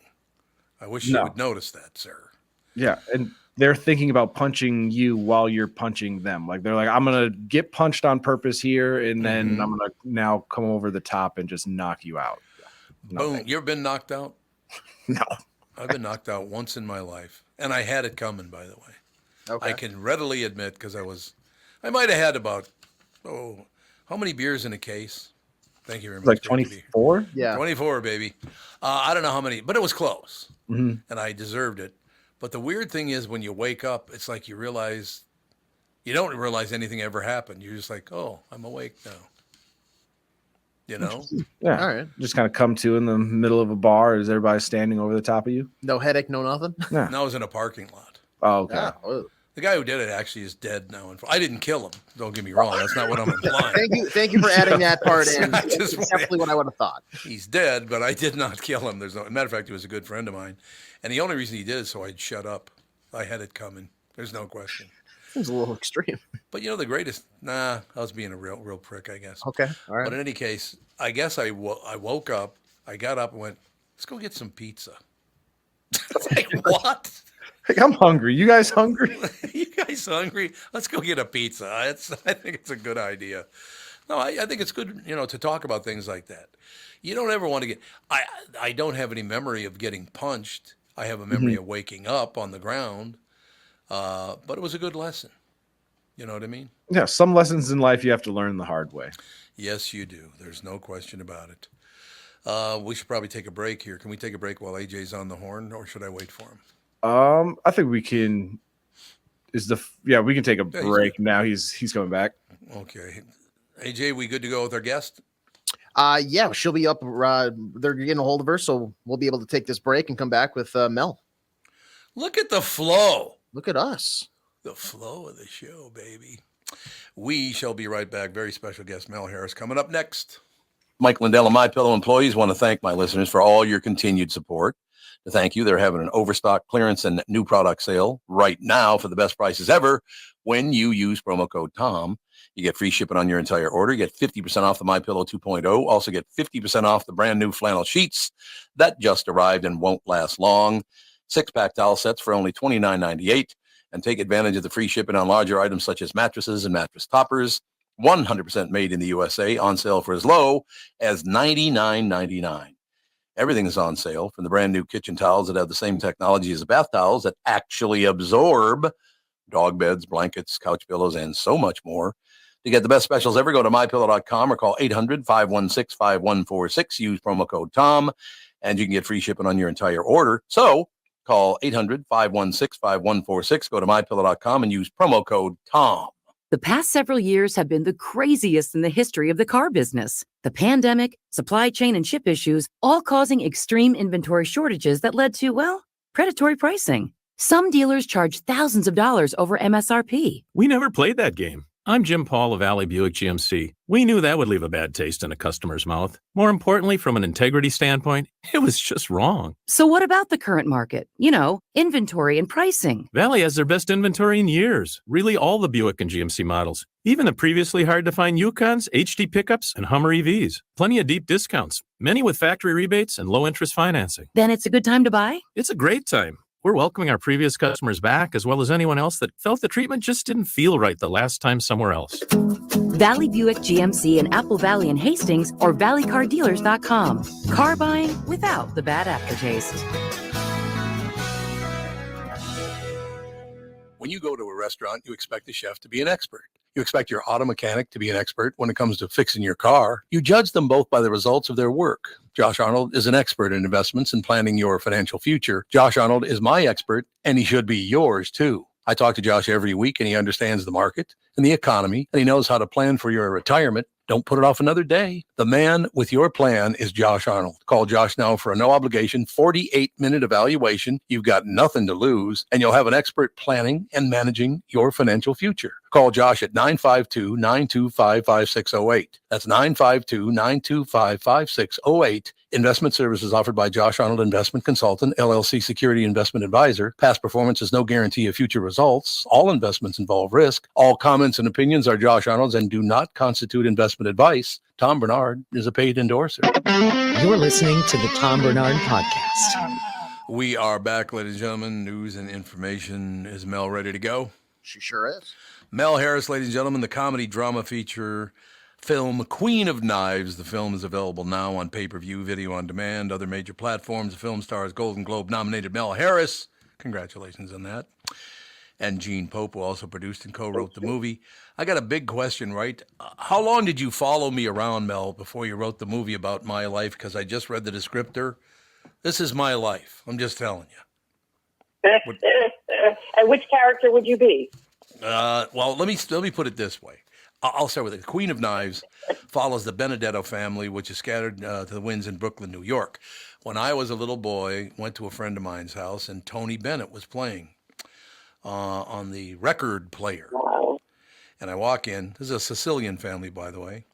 S2: I wish you would notice that, sir.
S4: Yeah, and they're thinking about punching you while you're punching them. Like they're like, I'm gonna get punched on purpose here, and then I'm gonna now come over the top and just knock you out.
S2: Boom! You ever been knocked out?
S4: No,
S2: I've been knocked out once in my life, and I had it coming. By the way, I can readily admit because I might have had about how many beers in a case? Thank you very much.
S4: Like 24?
S3: Yeah,
S2: 24, baby. I don't know how many, but it was close. And I deserved it. But the weird thing is when you wake up, it's like you don't realize anything ever happened. You're just like, oh, I'm awake now. You know?
S4: Yeah.
S3: All right.
S4: Just kind of come to in the middle of a bar as everybody standing over the top of you.
S3: No headache, no nothing.
S4: Yeah.
S2: No, I was in a parking lot.
S4: Oh, okay.
S3: Yeah. Oh.
S2: The guy who did it actually is dead now. I didn't kill him. Don't get me wrong. That's not what I'm implying.
S3: Thank you for adding that part in.
S2: That's
S3: That's
S2: just
S3: definitely what I would have thought.
S2: He's dead, but I did not kill him. Matter of fact, he was a good friend of mine. And the only reason he did is so I'd shut up. I had it coming. There's no question.
S3: Seems a little extreme.
S2: But the greatest, I was being a real prick, I guess.
S3: Okay. All right.
S2: But in any case, I guess I woke up, I got up and went, let's go get some pizza. Like, what?
S4: Like, I'm hungry. You guys hungry?
S2: You guys hungry? Let's go get a pizza. I think it's a good idea. No, I think it's good, to talk about things like that. You don't ever want to get, I don't have any memory of getting punched. I have a memory of waking up on the ground. But it was a good lesson. You know what I mean?
S4: Yeah. Some lessons in life you have to learn the hard way.
S2: Yes, you do. There's no question about it. We should probably take a break here. Can we take a break while AJ's on the horn, or should I wait for him?
S4: I think we can. We can take a break now. He's coming back.
S2: Okay, AJ, we good to go with our guest?
S3: Yeah, she'll be up. They're getting a hold of her, so we'll be able to take this break and come back with Mel.
S2: Look at the flow.
S3: Look at us.
S2: The flow of the show, baby. We shall be right back. Very special guest Mel Harris coming up next. Mike Lindell and MyPillow employees want to thank my listeners for all your continued support. To thank you, they're having an overstock clearance and new product sale right now for the best prices ever. When you use promo code TOM, you get free shipping on your entire order. You get 50% off the MyPillow 2.0. Also get 50% off the brand new flannel sheets that just arrived and won't last long. 6-pack towel sets for only $29.98. And take advantage of the free shipping on larger items such as mattresses and mattress toppers. 100% made in the USA, on sale for as low as $99.99. Everything is on sale, from the brand new kitchen towels that have the same technology as the bath towels that actually absorb dog beds, blankets, couch pillows, and so much more. To get the best specials ever, go to mypillow.com or call 800-516-5146. Use promo code TOM, and you can get free shipping on your entire order. So call 800-516-5146. Go to mypillow.com and use promo code TOM.
S9: The past several years have been the craziest in the history of the car business. The pandemic, supply chain, and chip issues all causing extreme inventory shortages that led to, predatory pricing. Some dealers charge thousands of dollars over MSRP.
S10: We never played that game. I'm Jim Paul of Bally Buick GMC. We knew that would leave a bad taste in a customer's mouth. More importantly, from an integrity standpoint, it was just wrong.
S9: So what about the current market? Inventory and pricing.
S10: Bally has their best inventory in years. Really all the Buick and GMC models. Even the previously hard-to-find Yukons, HD pickups, and Hummer EVs. Plenty of deep discounts. Many with factory rebates and low-interest financing.
S9: Then it's a good time to buy?
S10: It's a great time. We're welcoming our previous customers back, as well as anyone else that felt the treatment just didn't feel right the last time somewhere else.
S9: Bally Buick GMC in Apple Valley and Hastings, or valleycardealers.com. Car buying without the bad aftertaste.
S2: When you go to a restaurant, you expect the chef to be an expert. You expect your auto mechanic to be an expert when it comes to fixing your car. You judge them both by the results of their work. Josh Arnold is an expert in investments and planning your financial future. Josh Arnold is my expert, and he should be yours too. I talk to Josh every week, and he understands the market and the economy, and he knows how to plan for your retirement. Don't put it off another day. The man with your plan is Josh Arnold. Call Josh now for a no-obligation 48-minute evaluation. You've got nothing to lose, and you'll have an expert planning and managing your financial future. Call Josh at 952-925-5608. That's 952-925-5608. Investment services offered by Josh Arnold Investment Consultant, LLC Security Investment Advisor. Past performance is no guarantee of future results. All investments involve risk. All comments and opinions are Josh Arnold's and do not constitute investment advice. Tom Barnard is a paid endorser.
S1: You're listening to the Tom Barnard Podcast.
S2: We are back, ladies and gentlemen. News and information. Is Mel ready to go?
S3: She sure is.
S2: Mel Harris, ladies and gentlemen, the comedy drama feature film Queen of Knives. The film is available now on pay-per-view, video on demand, other major platforms. The film stars Golden Globe nominated Mel Harris. Congratulations on that. And Gene Pope, who also produced and co-wrote the movie. I got a big question, right? How long did you follow me around, Mel, before you wrote the movie about my life? Because I just read the descriptor. This is my life. I'm just telling you.
S15: And which character would you be?
S2: Well, let me put it this way. I'll start with it. The Queen of Knives follows the Benedetto family, which is scattered to the winds in Brooklyn, New York. When I was a little boy, went to a friend of mine's house, and Tony Bennett was playing on the record player. And I walk in. This is a Sicilian family, by the way.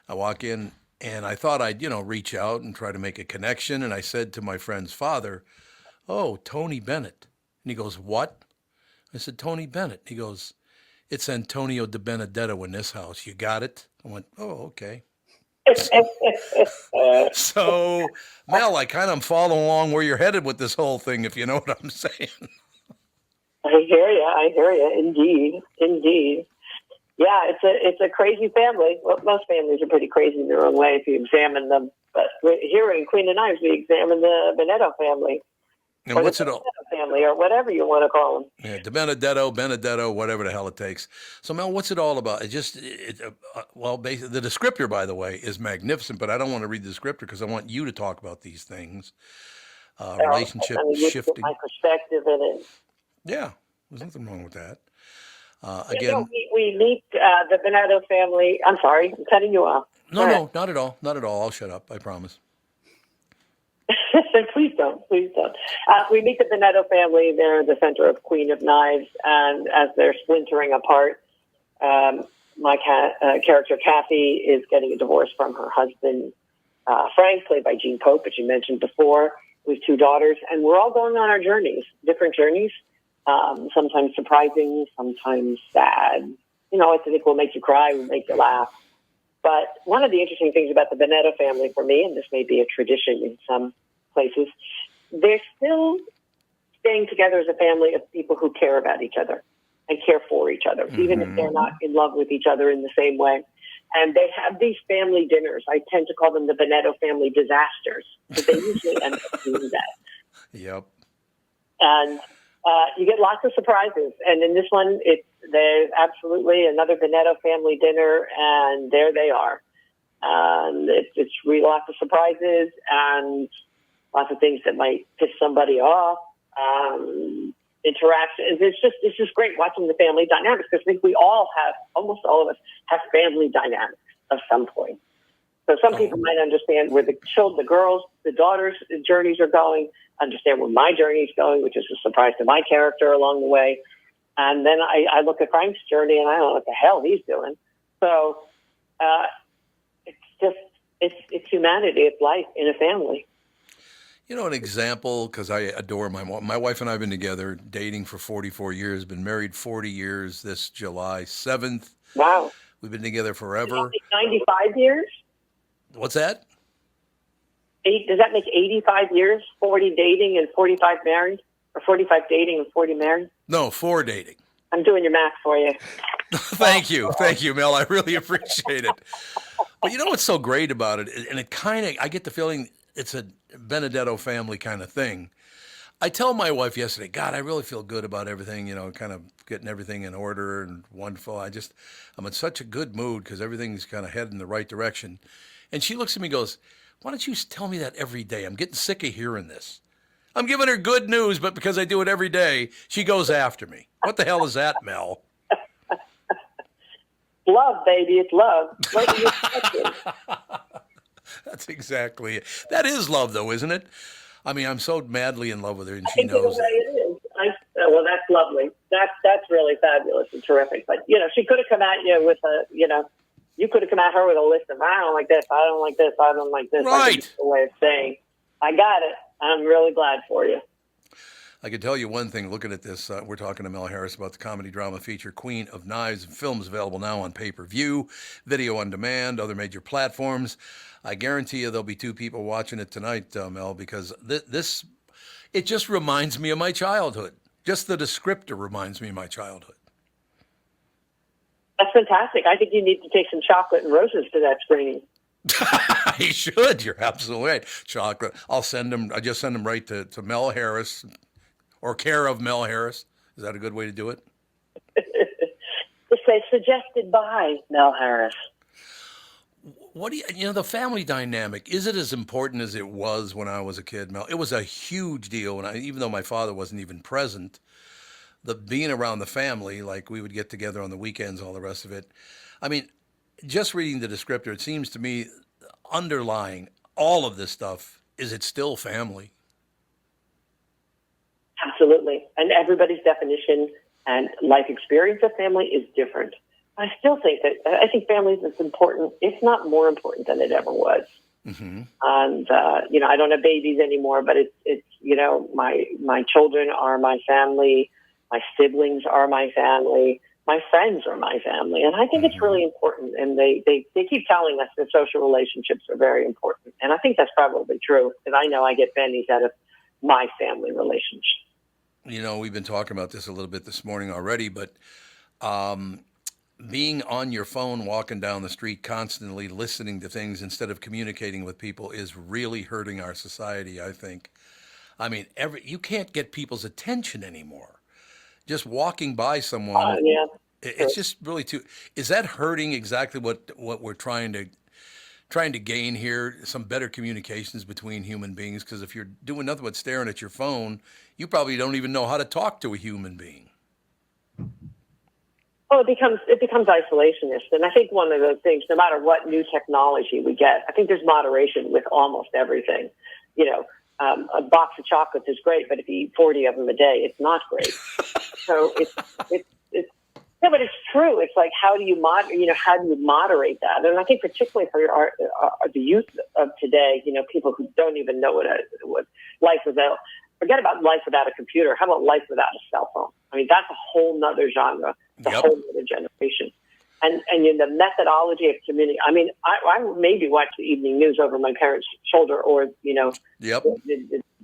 S2: I walk in, and I thought I'd, reach out and try to make a connection. And I said to my friend's father, "Oh, Tony Bennett." And he goes, "What?" I said, "Tony Bennett." He goes, "It's Antonio de Benedetto in this house. You got it?" I went, "Oh, okay." So, Mel, I kind of follow along where you're headed with this whole thing, if you know what I'm saying.
S15: I hear you. Indeed. Yeah, it's a crazy family. Well, most families are pretty crazy in their own way if you examine them. But here in Queen of Knives, we examine the Benetto family.
S2: And
S15: or
S2: what's
S15: the
S2: it all?
S15: Benetto family, or whatever you want to call them.
S2: Yeah, de Benedetto, whatever the hell it takes. So, Mel, what's it all about? Basically, the descriptor, by the way, is magnificent, but I don't want to read the descriptor because I want you to talk about these things. Relationship shifting.
S15: My perspective in it.
S2: Yeah, there's nothing wrong with that.
S15: We meet the Benetto family. I'm sorry, I'm cutting you off.
S2: No, not at all. Not at all. I'll shut up. I promise.
S15: Please don't. We meet the Benetto family. They're the center of Queen of Knives, and as they're splintering apart, my character Kathy is getting a divorce from her husband, Frank, played by Gene Pope, as you mentioned before, with 2 daughters, and we're all going on our journeys, different journeys, sometimes surprising, sometimes sad. I think will make you cry, will make you laugh. But one of the interesting things about the Benetto family for me, and this may be a tradition in some places, they're still staying together as a family of people who care about each other and care for each other, even if they're not in love with each other in the same way. And they have these family dinners. I tend to call them the Benetto family disasters, because they usually end up doing that.
S2: Yep.
S15: And you get lots of surprises. And in this one, there's absolutely another Benetto family dinner, and there they are. And it's really lots of surprises and lots of things that might piss somebody off. Interactions. It's just great watching the family dynamics, because I think almost all of us have family dynamics of some point. So some people might understand where the girls, the daughters' journeys are going, understand where my journey is going, which is a surprise to my character along the way. And then I look at Frank's journey, and I don't know what the hell he's doing. So it's humanity, it's life in a family.
S2: An example, because I adore my wife and I have been together, dating for 44 years, been married 40 years this July 7th.
S15: Wow.
S2: We've been together forever.
S15: 95 years?
S2: What's that?
S15: Does that make 85 years? 40 dating and 45 married? Or 45 dating and 40 married?
S2: No, 4 dating.
S15: I'm doing your math for you.
S2: Thank you, Mel. I really appreciate it. But what's so great about it? And it I get the feeling it's a Benedetto family kind of thing. I tell my wife yesterday, God, I really feel good about everything, kind of getting everything in order and wonderful. I'm in such a good mood because everything's kind of heading in the right direction. And she looks at me and goes, "Why don't you tell me that every day? I'm getting sick of hearing this." I'm giving her good news, but because I do it every day, she goes after me. What the hell is that, Mel?
S15: Love, baby. It's love. What are you expecting?
S2: That's exactly it. That is love, though, isn't it? I mean, I'm so madly in love with her, and she knows
S15: it. Well, that's lovely. That's really fabulous and terrific. But, she could have come at you with you could have come at her with a list of, I don't like this, I don't like this, I don't like this.
S2: Right.
S15: The way of saying, I got it. I'm really glad for you.
S2: I can tell you one thing, looking at this, we're talking to Mel Harris about the comedy drama feature Queen of Knives. Films available now on pay-per-view, video on demand, other major platforms. I guarantee you there'll be 2 people watching it tonight, Mel, because it just reminds me of my childhood. Just the descriptor reminds me of my childhood.
S15: That's fantastic. I think you need to take some chocolate and roses to that screening.
S2: You should. You're absolutely right. Chocolate. I just send them right to Mel Harris, or care of Mel Harris. Is that a good way to do it?
S15: Just say suggested by Mel Harris.
S2: What do the family dynamic, is it as important as it was when I was a kid, Mel? It was a huge deal, and even though my father wasn't even present, the being around the family, like we would get together on the weekends, all the rest of it. I mean, just reading the descriptor, it seems to me underlying all of this stuff is it's still family.
S15: Absolutely. And everybody's definition and life experience of family is different. I still think I think family is as important, if not more important than it ever was.
S2: Mm-hmm.
S15: And, I don't have babies anymore, but it's my children are my family. My siblings are my family. My friends are my family. And I think it's really important. And they keep telling us that social relationships are very important. And I think that's probably true, because I know I get bennies out of my family relationship.
S2: We've been talking about this a little bit this morning already, but being on your phone, walking down the street, constantly listening to things instead of communicating with people is really hurting our society, I think. I mean, you can't get people's attention anymore. Just walking by someone, it's just really is that hurting exactly what we're trying to gain here? Some better communications between human beings, because if you're doing nothing but staring at your phone, you probably don't even know how to talk to a human being.
S15: Oh, it becomes isolationist. And I think one of the things, no matter what new technology we get, I think there's moderation with almost everything. A box of chocolates is great, but if you eat 40 of them a day, it's not great. So it's but it's true. It's like, how do you moderate that? And I think particularly for the youth of today, people who don't even know what life without, forget about life without a computer. How about life without a cell phone? I mean, that's a whole nother genre, a whole other generation. And the methodology of community. I mean, I maybe watch the evening news over my parents' shoulder, or the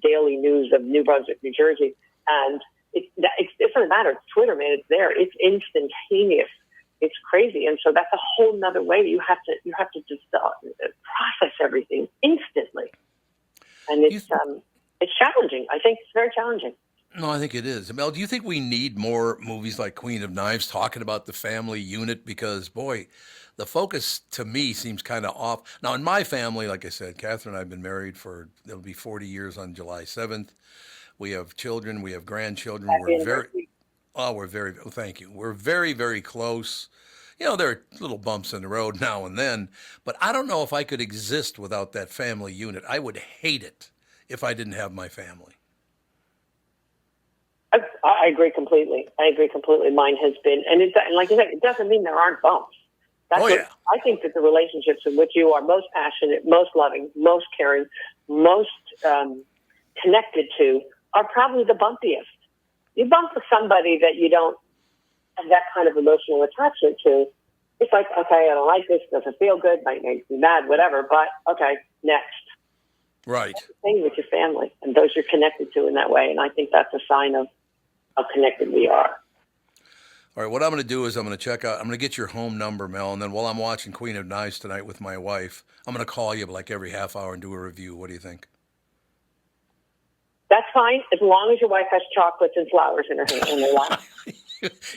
S15: daily news of New Brunswick, New Jersey, and it doesn't matter. It's Twitter, man. It's there. It's instantaneous. It's crazy, and so that's a whole nother way. You have to just process everything instantly, and it's challenging. I think it's very challenging.
S2: No, I think it is. Mel, do you think we need more movies like Queen of Knives talking about the family unit? Because, boy, the focus to me seems kind of off. Now, in my family, like I said, Catherine and I have been married it'll be 40 years on July 7th. We have children. We have grandchildren. Thank you. We're very, very close. There are little bumps in the road now and then, but I don't know if I could exist without that family unit. I would hate it if I didn't have my family.
S15: I agree completely. Mine has been, and like you said, it doesn't mean there aren't bumps. I think that the relationships in which you are most passionate, most loving, most caring, most connected to are probably the bumpiest. You bump with somebody that you don't have that kind of emotional attachment to. It's like, okay, I don't like this, doesn't feel good, might make me mad, whatever, but okay, next.
S2: Right.
S15: That's the thing with your family and those you're connected to in that way, and I think that's a sign of how connected we are.
S2: All right, what I'm going to do is I'm going to get your home number, Mel, and then while I'm watching Queen of Knives tonight with my wife, I'm going to call you like every half hour and do a review. What do you think?
S15: That's fine, as long as your wife has chocolates and flowers in her lap.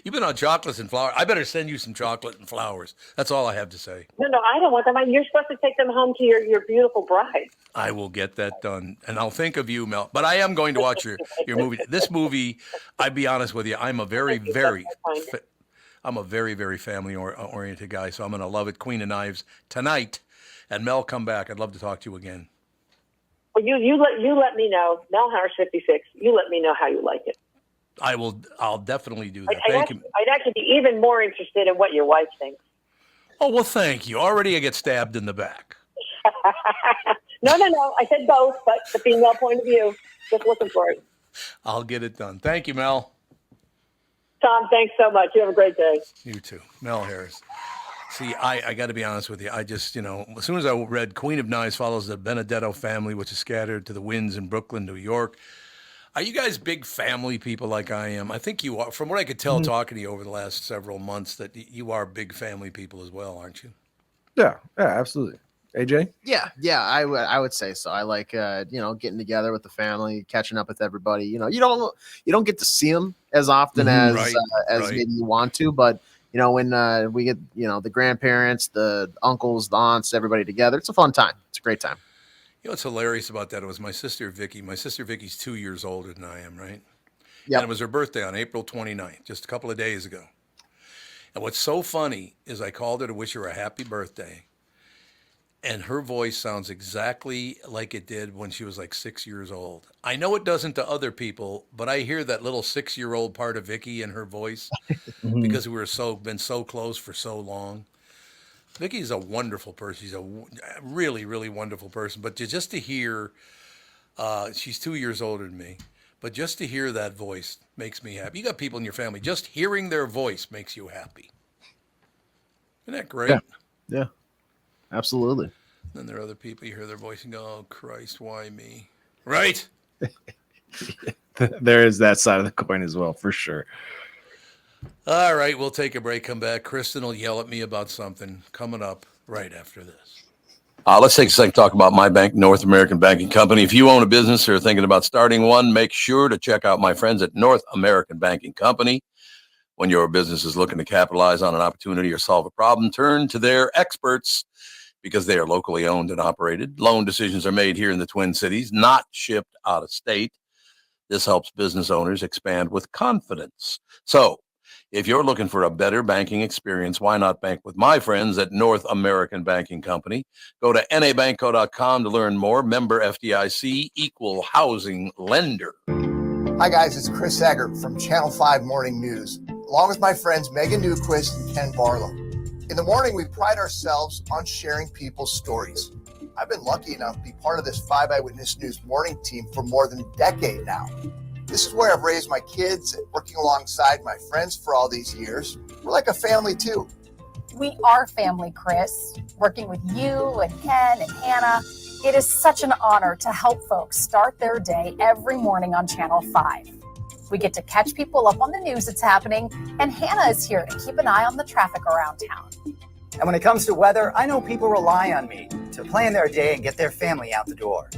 S2: You've been on chocolates and flowers. I better send you some chocolate and flowers. That's all I have to say.
S15: No, I don't want them. You're supposed to take them home to your beautiful bride.
S2: I will get that done, and I'll think of you, Mel. But I am going to watch your movie. This movie, I'd be honest with you, I'm a very, very family-oriented guy, so I'm going to love it. Queen of Knives tonight, and Mel, come back. I'd love to talk to you again.
S15: Well, you let me know. Mel Harris 56. You let me know how you like it.
S2: I'll definitely do that. Thank you.
S15: I'd actually be even more interested in what your wife thinks.
S2: Oh, well, thank you. Already I get stabbed in the back.
S15: No. I said both, but the female point of view. Just looking for it.
S2: I'll get it done. Thank you, Mel.
S15: Tom, thanks so much. You have a great day.
S2: You too. Mel Harris. See, I got to be honest with you. I just, as soon as I read Queen of Knives follows the Benetto family, which is scattered to the winds in Brooklyn, New York. Are you guys big family people like I am? I think you are. From what I could tell talking to you over the last several months, that you are big family people as well, aren't you?
S4: Yeah, absolutely. AJ?
S3: Yeah, I would say so. I like getting together with the family, catching up with everybody. You don't get to see them as often as maybe you want to, but when we get the grandparents, the uncles, the aunts, everybody together, it's a fun time. It's a great time.
S2: What's hilarious about that was my sister Vicky. My sister Vicky's 2 years older than I am, right? And it was her birthday on April 29th, just a couple of days ago. And what's so funny is I called her to wish her a happy birthday. And her voice sounds exactly like it did when she was like 6 years old. I know it doesn't to other people, but I hear that little 6-year-old part of Vicky in her voice because we were been so close for so long. Vicky's a wonderful person. She's a really, really wonderful person. But just to hear, she's 2 years older than me, but just to hear that voice makes me happy. You got people in your family, just hearing their voice makes you happy. Isn't that great?
S3: Yeah. Absolutely.
S2: Then there are other people, you hear their voice and go, oh, Christ, why me? Right?
S4: There is that side of the coin as well, for sure.
S2: All right, we'll take a break, come back. Kristen will yell at me about something coming up right after this.
S14: Let's take a second to talk about my bank, North American Banking Company. If you own a business or are thinking about starting one, make sure to check out my friends at North American Banking Company. When your business is looking to capitalize on an opportunity or solve a problem, turn to their experts because they are locally owned and operated. Loan decisions are made here in the Twin Cities, not shipped out of state. This helps business owners expand with confidence. So, if you're looking for a better banking experience, why not bank with my friends at North American Banking Company? Go to nabankco.com to learn more. Member FDIC, equal housing lender.
S16: Hi, guys. It's Chris Egert from Channel 5 Morning News, along with my friends Megan Newquist and Ken Barlow. In the morning, we pride ourselves on sharing people's stories. I've been lucky enough to be part of this 5 Eyewitness News morning team for more than a decade now. This is where I've raised my kids and working alongside my friends for all these years. We're like a family, too.
S17: We are family, Chris. Working with you and Ken and Hannah, it is such an honor to help folks start their day every morning on Channel 5. We get to catch people up on the news that's happening, and Hannah is here to keep an eye on the traffic around town.
S18: And when it comes to weather, I know people rely on me to plan their day and get their family out the door.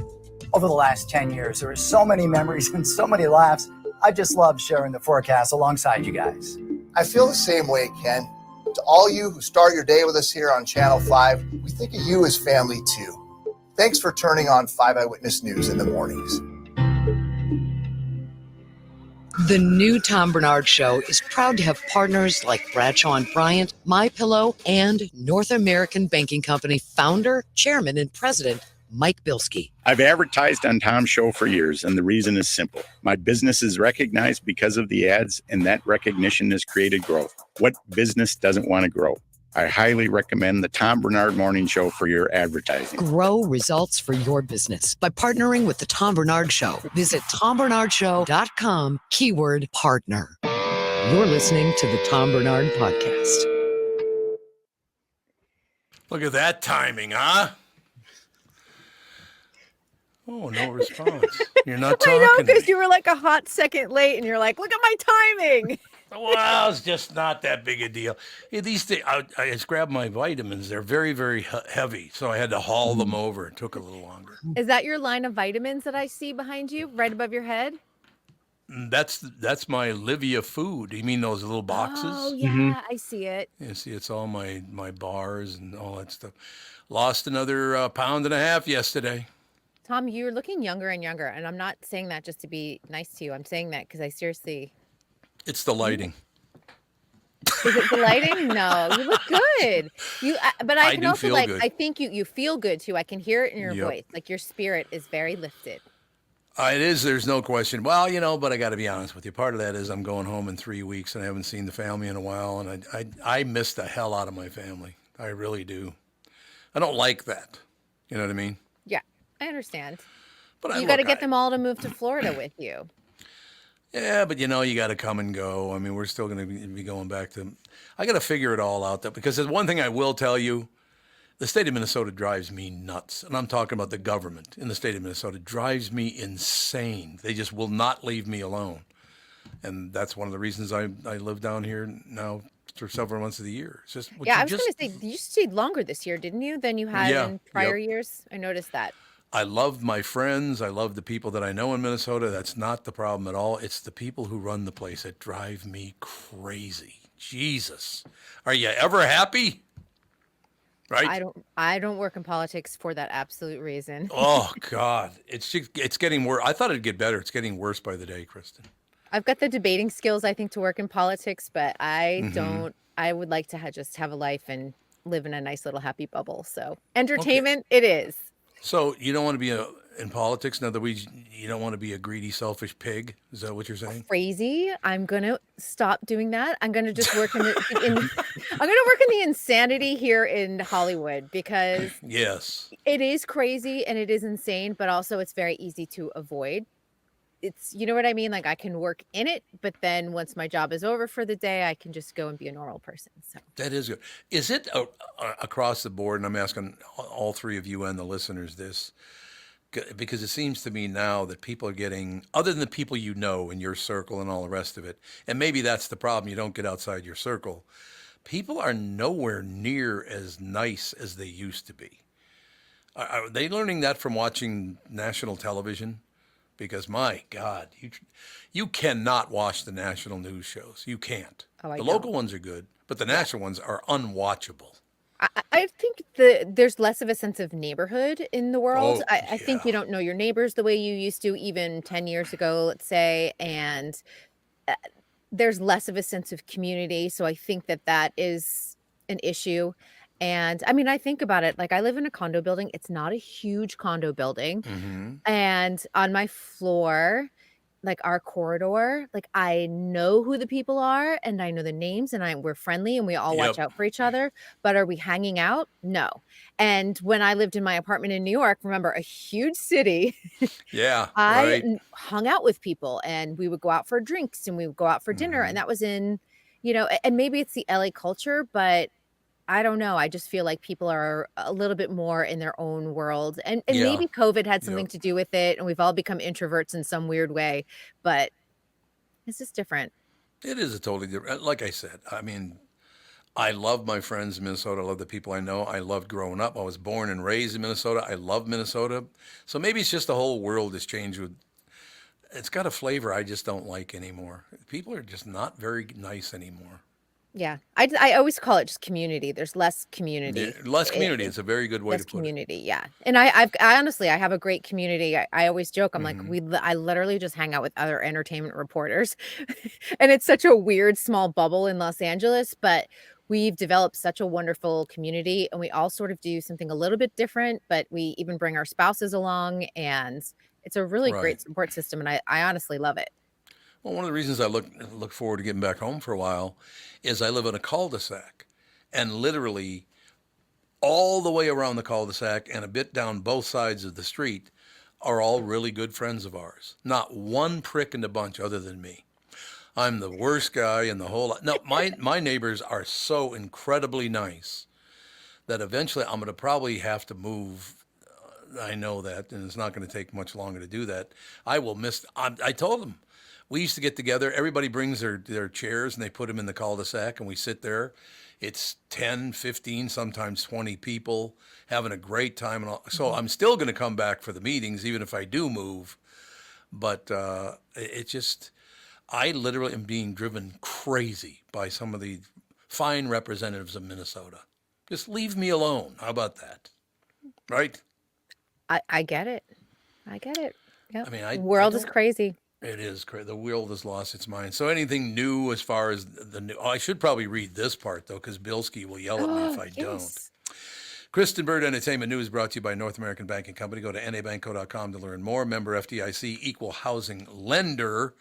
S18: Over the last 10 years, there are so many memories and so many laughs. I just love sharing the forecast alongside you guys.
S16: I feel the same way, Ken. To all you who start your day with us here on Channel 5, we think of you as family, too. Thanks for turning on 5 Eyewitness News in the mornings.
S1: The new Tom Barnard Show is proud to have partners like Bradshaw and Bryant, MyPillow, and North American Banking Company founder, chairman, and president, Mike Bilski.
S19: I've advertised on Tom's show for years, and the reason is simple. My business is recognized because of the ads, and that recognition has created growth. What business doesn't want to grow? I highly recommend the Tom Barnard Morning Show for your advertising.
S1: Grow results for your business by partnering with the Tom Barnard Show. Visit TomBarnardShow.com, keyword partner. You're listening to the Tom Barnard Podcast.
S2: Look at that timing, huh? Oh, no response. You're not talking.
S20: I know, because
S2: to me.
S20: you were like a hot second late, and you're like, look at my timing.
S2: Well, it's just not that big a deal. These things, I just grabbed my vitamins. They're very, very heavy, so I had to haul them over. It took a little longer.
S20: Is that your line of vitamins that I see behind you, right above your head?
S2: That's my Livia food. You mean those little boxes?
S20: Oh, yeah, I see it.
S2: You see, it's all my bars and all that stuff. Lost another 1.5 pounds yesterday.
S20: Tom, you're looking younger and younger, and I'm not saying that just to be nice to you. I'm saying that because I seriously...
S2: It's the lighting.
S20: Is it the lighting? No, you look good. But I can also like. Good. I think you feel good too. I can hear it in your voice. Like your spirit is very lifted.
S2: It is. There's no question. Well, but I got to be honest with you. Part of that is I'm going home in 3 weeks, and I haven't seen the family in a while, and I miss the hell out of my family. I really do. I don't like that. You know what I mean?
S20: Yeah, I understand.
S2: But
S20: you got to get them all to move to Florida with you.
S2: Yeah, but you got to come and go. I mean, we're still going to be going back to. I got to figure it all out, though, because there's one thing I will tell you: the state of Minnesota drives me nuts, and I'm talking about the government in the state of Minnesota drives me insane. They just will not leave me alone, and that's one of the reasons I live down here now for several months of the year. It's just
S20: I was going to say you stayed longer this year, didn't you, than you had in prior years? I noticed that.
S2: I love my friends. I love the people that I know in Minnesota. That's not the problem at all. It's the people who run the place that drive me crazy. Jesus. Are you ever happy? Right?
S20: I don't work in politics for that absolute reason.
S2: Oh, God. It's getting worse. I thought it'd get better. It's getting worse by the day, Kristen.
S20: I've got the debating skills, I think, to work in politics, but I don't. I would like to just have a life and live in a nice little happy bubble. So entertainment, it is.
S2: So you don't want to be in politics? In other words, you don't want to be a greedy, selfish pig? Is that what you're saying?
S20: Crazy. I'm gonna stop doing that. I'm gonna just work I'm gonna work in the insanity here in Hollywood because
S2: Yes.
S20: it is crazy and it is insane, but also it's very easy to avoid. It's, you know what I mean? Like I can work in it, but then once my job is over for the day, I can just go and be a normal person. So
S2: That is good. Is it across the board? And I'm asking all three of you and the listeners this, because it seems to me now that people are getting, other than the people you know in your circle and all the rest of it, and maybe that's the problem, you don't get outside your circle, people are nowhere near as nice as they used to be. Are they learning that from watching national television? Because my God, you cannot watch the national news shows. You can't.
S20: Oh,
S2: the local ones are good, but the national ones are unwatchable.
S20: I think there's less of a sense of neighborhood in the world.
S2: Oh,
S20: I think you don't know your neighbors the way you used to even 10 years ago, let's say, and there's less of a sense of community. So I think that is an issue. And I mean, I think about it, like I live in a condo building. It's not a huge condo building. And on my floor, like our corridor, like I know who the people are and I know the names and we're friendly and we all watch out for each other. But are we hanging out? No. And when I lived in my apartment in New York, remember, a huge city.
S2: Yeah.
S20: I hung out with people and we would go out for drinks and we would go out for dinner. And that was in, and maybe it's the LA culture, but I don't know. I just feel like people are a little bit more in their own world. And maybe COVID had something to do with it. And we've all become introverts in some weird way. But it's just different.
S2: It is a totally different. Like I said, I mean, I love my friends in Minnesota. I love the people I know. I loved growing up. I was born and raised in Minnesota. I love Minnesota. So maybe it's just the whole world has changed. It's got a flavor I just don't like anymore. People are just not very nice anymore.
S20: Yeah. I always call it just community. There's less community.
S2: Yeah, less community. It's a very good way to put
S20: community, yeah. And I honestly, I have a great community. I always joke. I'm like, I literally just hang out with other entertainment reporters. And it's such a weird small bubble in Los Angeles, but we've developed such a wonderful community and we all sort of do something a little bit different, but we even bring our spouses along and it's a really great support system. And I honestly love it.
S2: Well, one of the reasons I look forward to getting back home for a while is I live in a cul-de-sac, and literally all the way around the cul-de-sac and a bit down both sides of the street are all really good friends of ours. Not one prick in the bunch other than me. I'm the worst guy in the whole lot. No, my neighbors are so incredibly nice that eventually I'm going to probably have to move. I know that, and it's not going to take much longer to do that. I will miss. I told them. We used to get together. Everybody brings their chairs and they put them in the cul-de-sac and we sit there. It's 10, 15, sometimes 20 people having a great time. And all. So I'm still going to come back for the meetings, even if I do move. But I literally am being driven crazy by some of the fine representatives of Minnesota. Just leave me alone. How about that? Right?
S20: I get it. I get it. Yep.
S2: I mean,
S20: the world is crazy.
S2: It is crazy. The world has lost its mind. So anything new as far as the new? I should probably read this part, though, because Bilski will yell at me if I don't. Kristen Bird Entertainment News brought to you by North American Banking Company. Go to nabanco.com to learn more. Member FDIC, equal housing lender.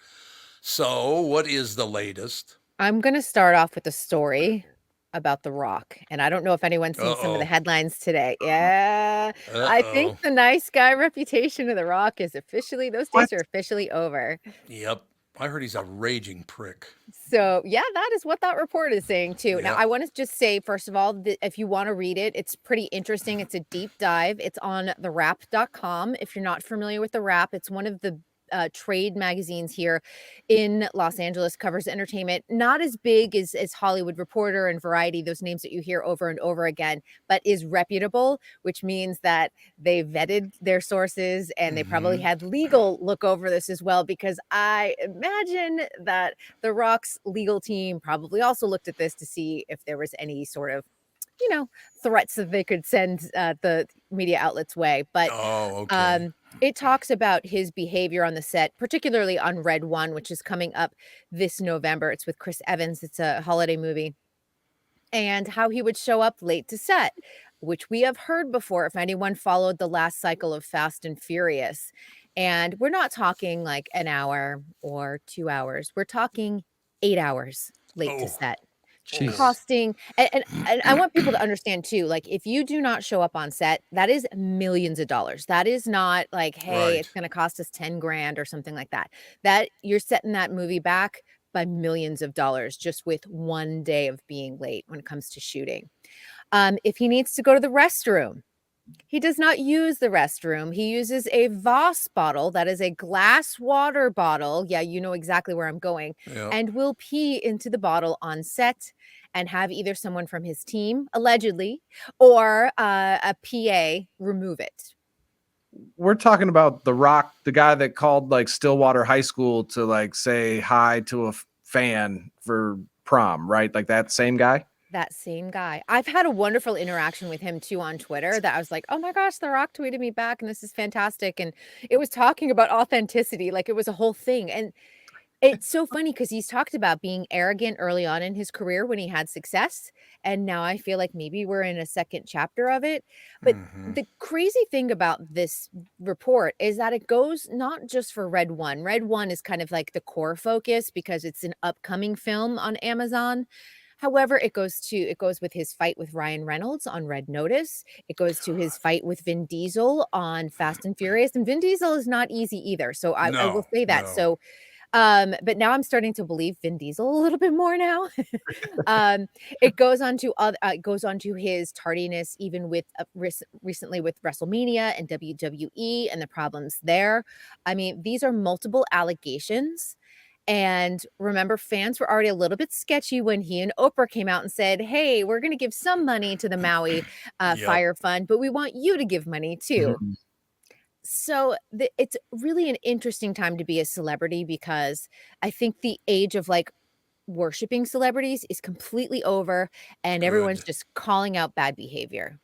S2: So what is the latest?
S20: I'm going to start off with a story about The Rock. And I don't know if anyone's seen some of the headlines today. Yeah. I think the nice guy reputation of The Rock is officially, those days are officially over.
S2: Yep. I heard he's a raging prick.
S20: So, yeah, that is what that report is saying, too. Yep. Now, I want to just say, first of all, if you want to read it, it's pretty interesting. It's a deep dive. It's on thewrap.com. If you're not familiar with The Wrap, it's one of the trade magazines here in Los Angeles, covers entertainment, not as big as Hollywood Reporter and Variety, those names that you hear over and over again, but is reputable, which means that they vetted their sources and they probably had legal look over this as well, because I imagine that The Rock's legal team probably also looked at this to see if there was any sort of threats that they could send the media outlets way. But it talks about his behavior on the set, particularly on Red One, which is coming up this November. It's with Chris Evans. It's a holiday movie. And how he would show up late to set, which we have heard before if anyone followed the last cycle of Fast and Furious. And we're not talking like an hour or 2 hours. We're talking 8 hours late to set.
S5: Jeez.
S20: Costing and I want people to understand too, like if you do not show up on set, that is millions of dollars. That is not like, hey, it's going to cost us 10 grand or something like that. That you're setting that movie back by millions of dollars just with one day of being late when it comes to shooting. If he needs to go to the restroom, he does not use the restroom. He uses a Voss bottle. That is a glass water bottle. Yeah, you know exactly where I'm going.
S2: Yep.
S20: And will pee into the bottle on set and have either someone from his team, allegedly, or a PA remove it.
S4: We're talking about The Rock, the guy that called like Stillwater High School to like say hi to a fan for prom, right? Like that same guy.
S20: That same guy. I've had a wonderful interaction with him too on Twitter that I was like, oh my gosh, The Rock tweeted me back and this is fantastic. And it was talking about authenticity. Like it was a whole thing. And it's so funny because he's talked about being arrogant early on in his career when he had success. And now I feel like maybe we're in a second chapter of it. But the crazy thing about this report is that it goes not just for Red One. Red One is kind of like the core focus because it's an upcoming film on Amazon. However, it goes with his fight with Ryan Reynolds on Red Notice. It goes to his fight with Vin Diesel on Fast and Furious. And Vin Diesel is not easy either. So I will say that.
S2: No.
S20: So but now I'm starting to believe Vin Diesel a little bit more now. It goes on to his tardiness, even with recently with WrestleMania and WWE and the problems there. I mean, these are multiple allegations. And remember, fans were already a little bit sketchy when he and Oprah came out and said, hey, we're going to give some money to the Maui Fire Fund, but we want you to give money too.
S4: Mm-hmm.
S20: So it's really an interesting time to be a celebrity because I think the age of like worshiping celebrities is completely over and everyone's just calling out bad behavior.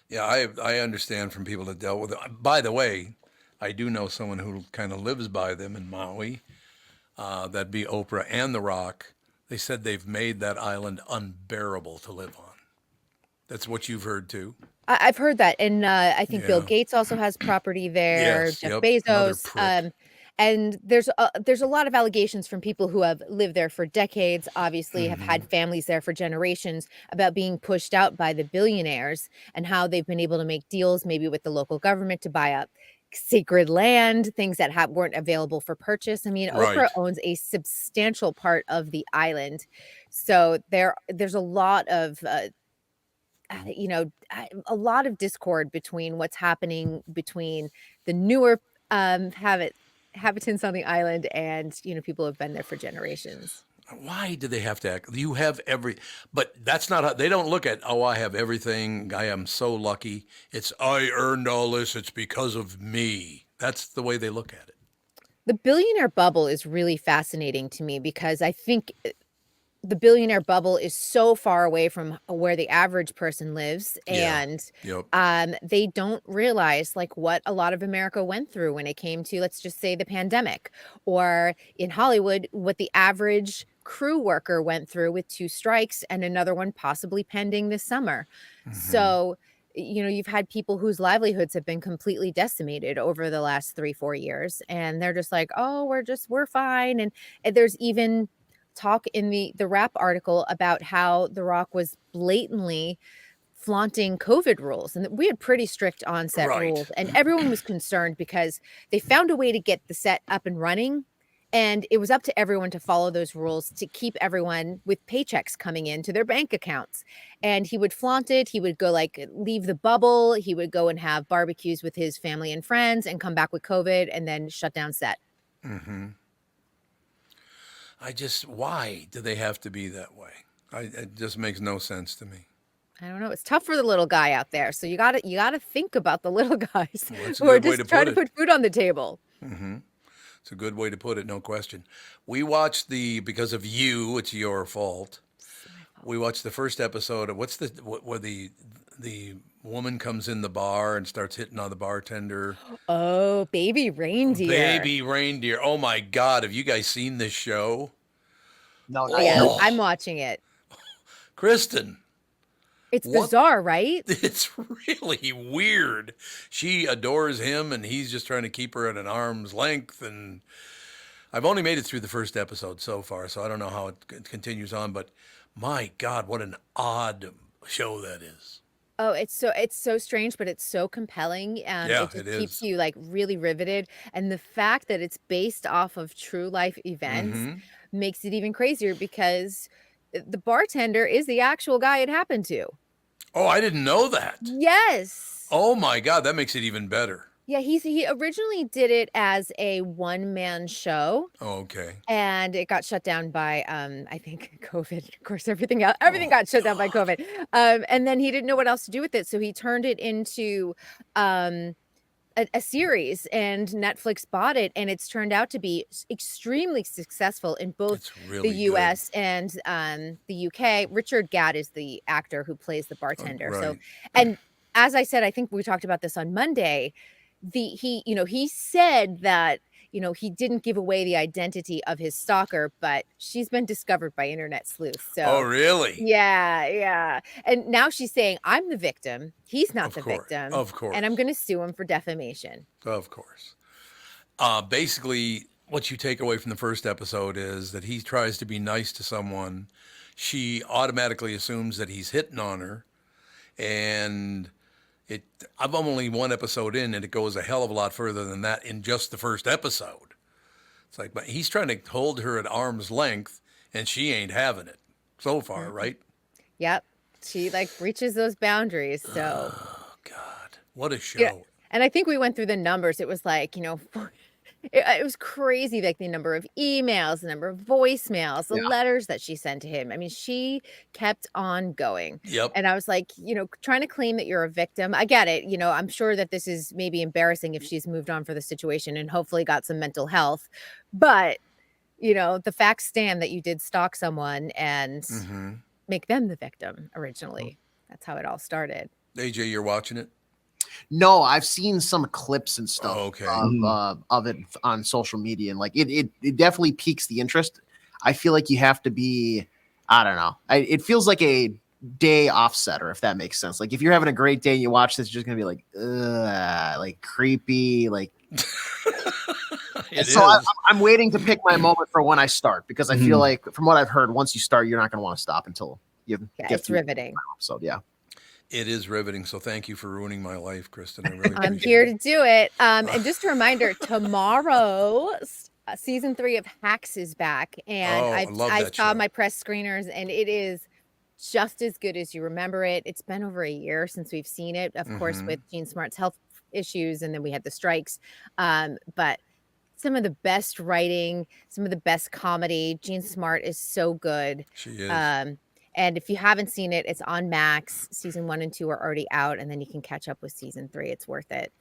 S2: Yeah, I understand from people that dealt with it. By the way, I do know someone who kind of lives by them in Maui. That'd be Oprah and The Rock. They said they've made that island unbearable to live on. That's what you've heard too.
S20: I've heard that. And I think Bill Gates also has property there,
S2: Yes,
S20: Jeff
S2: yep, another
S20: Bezos.
S2: prick.
S20: And there's a lot of allegations from people who have lived there for decades, obviously have had families there for generations, about being pushed out by the billionaires and how they've been able to make deals maybe with the local government to buy up sacred land, things that weren't available for purchase. I mean,
S2: Right.
S20: Oprah owns a substantial part of the island. So there's a lot of a lot of discord between what's happening between the newer inhabitants on the island and people who have been there for generations.
S2: Why do they have to act? You have but that's not how they don't look at, oh, I have everything. I am so lucky. It's, I earned all this. It's because of me. That's the way they look at it.
S20: The billionaire bubble is really fascinating to me because I think the billionaire bubble is so far away from where the average person lives. And they don't realize like what a lot of America went through when it came to, let's just say, the pandemic, or in Hollywood, what the average crew worker went through with 2 strikes and another one possibly pending this summer. So, you've had people whose livelihoods have been completely decimated over the last 3-4 years. And they're just like, oh, we're fine. And there's even talk in the Wrap article about how The Rock was blatantly flaunting COVID rules. And we had pretty strict on-set rules. And everyone was concerned because they found a way to get the set up and running. And it was up to everyone to follow those rules to keep everyone with paychecks coming into their bank accounts. And he would flaunt it. He would go leave the bubble. He would go and have barbecues with his family and friends and come back with COVID and then shut down set.
S2: Why do they have to be that way? It just makes no sense to me.
S20: I don't know. It's tough for the little guy out there. So you gotta think about the little guys
S2: That's a
S20: who are
S2: good way
S20: just
S2: to
S20: trying
S2: put
S20: to
S2: it.
S20: put food on the table.
S2: It's a good way to put it, no question. We watched because of you, it's your fault. We watched the first episode of where the woman comes in the bar and starts hitting on the bartender.
S20: Oh, Baby Reindeer.
S2: Baby Reindeer. Oh my God. Have you guys seen this show?
S3: No,
S20: Oh, yeah, I'm watching it.
S2: Kristen.
S20: It's bizarre, right?
S2: It's really weird. She adores him and he's just trying to keep her at an arm's length. And I've only made it through the first episode so far, so I don't know how it continues on, but my God, what an odd show that is.
S20: Oh, it's so strange, but it's so compelling, and
S2: Yeah,
S20: it just
S2: it
S20: keeps
S2: is.
S20: you like really riveted. And the fact that it's based off of true life events makes it even crazier because the bartender is the actual guy it happened to.
S2: Oh, I didn't know that.
S20: Yes.
S2: Oh my God, that makes it even better.
S20: Yeah, he originally did it as a one-man show.
S2: Oh, okay.
S20: And it got shut down by, I think, COVID. Of course, everything got shut down by COVID. And then he didn't know what else to do with it, so he turned it into a series, and Netflix bought it, and it's turned out to be extremely successful in both
S2: really
S20: the U.S. and the UK. Richard Gadd is the actor who plays the bartender. So,
S2: right.
S20: and as I said, I think we talked about this on Monday. He said that, he didn't give away the identity of his stalker, but she's been discovered by internet sleuths. So,
S2: Oh, really?
S20: yeah. And now she's saying, I'm the victim. He's not the victim.
S2: Of course.
S20: And I'm going to sue him for defamation.
S2: Of course. Basically, what you take away from the first episode is that he tries to be nice to someone. She automatically assumes that he's hitting on her. And I'm only one episode in, and it goes a hell of a lot further than that in just the first episode. It's like, but he's trying to hold her at arm's length, and she ain't having it so far, right?
S20: Yep. She reaches those boundaries. So,
S2: oh God, what a show.
S20: Yeah. And I think we went through the numbers. It was it was crazy, like the number of emails, the number of voicemails, the letters that she sent to him. I mean, she kept on going.
S2: Yep.
S20: And I was like, trying to claim that you're a victim. I get it. I'm sure that this is maybe embarrassing if she's moved on for the situation and hopefully got some mental health. But, the facts stand that you did stalk someone and make them the victim originally. That's how it all started.
S2: AJ, you're watching it?
S3: No, I've seen some clips and stuff
S2: okay.
S3: of it on social media, and it definitely piques the interest. I feel like you have to be, I don't know. It feels like a day offsetter, if that makes sense. Like if you're having a great day and you watch this, you're just gonna be like, ugh, like creepy, like. I'm waiting to pick my moment for when I start, because I feel like from what I've heard, once you start, you're not going to want to stop until you get
S20: it's riveting.
S3: So yeah.
S2: It is riveting. So thank you for ruining my life, Kristen. I really
S20: I'm here to do it. And just a reminder, tomorrow, season 3 of Hacks is back. And I saw my press screeners, and it is just as good as you remember it. It's been over a year since we've seen it, of course, with Jean Smart's health issues, and then we had the strikes. But some of the best writing, some of the best comedy. Jean Smart is so good.
S2: She is.
S20: And if you haven't seen it, it's on Max. Season 1 and 2 are already out, and then you can catch up with season 3. It's worth it.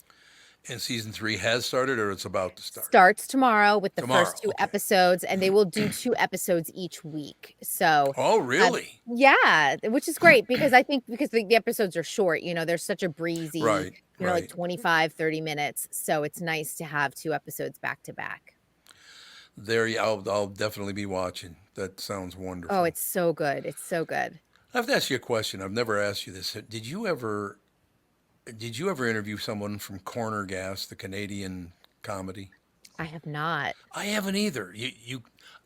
S2: And season 3 has started, or it's about to start?
S20: Starts tomorrow with the first 2 episodes, and they will do 2 episodes each week. So,
S2: oh, really?
S20: Yeah, which is great because I think because the episodes are short, they're such a breezy, like 25, 30 minutes. So it's nice to have 2 episodes back to back.
S2: I'll definitely be watching. That sounds wonderful.
S20: Oh, it's so good. It's so good.
S2: I have to ask you a question. I've never asked you this. Did you ever interview someone from Corner Gas, the Canadian comedy?
S20: I have not.
S2: I haven't either.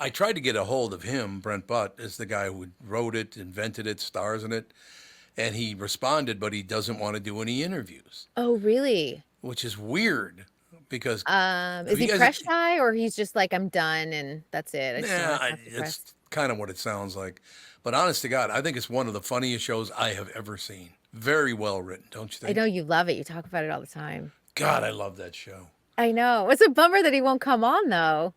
S2: I tried to get a hold of him. Brent Butt is the guy who wrote it, invented it, stars in it. And he responded, but he doesn't want to do any interviews.
S20: Oh, really?
S2: Which is weird. Because
S20: is he press shy, or he's just like, I'm done and that's it?
S2: It's kind of what it sounds like. But honest to God, I think it's one of the funniest shows I have ever seen. Very well written, don't you think?
S20: I know you love it. You talk about it all the time.
S2: God, I love that show.
S20: I know. It's a bummer that he won't come on, though.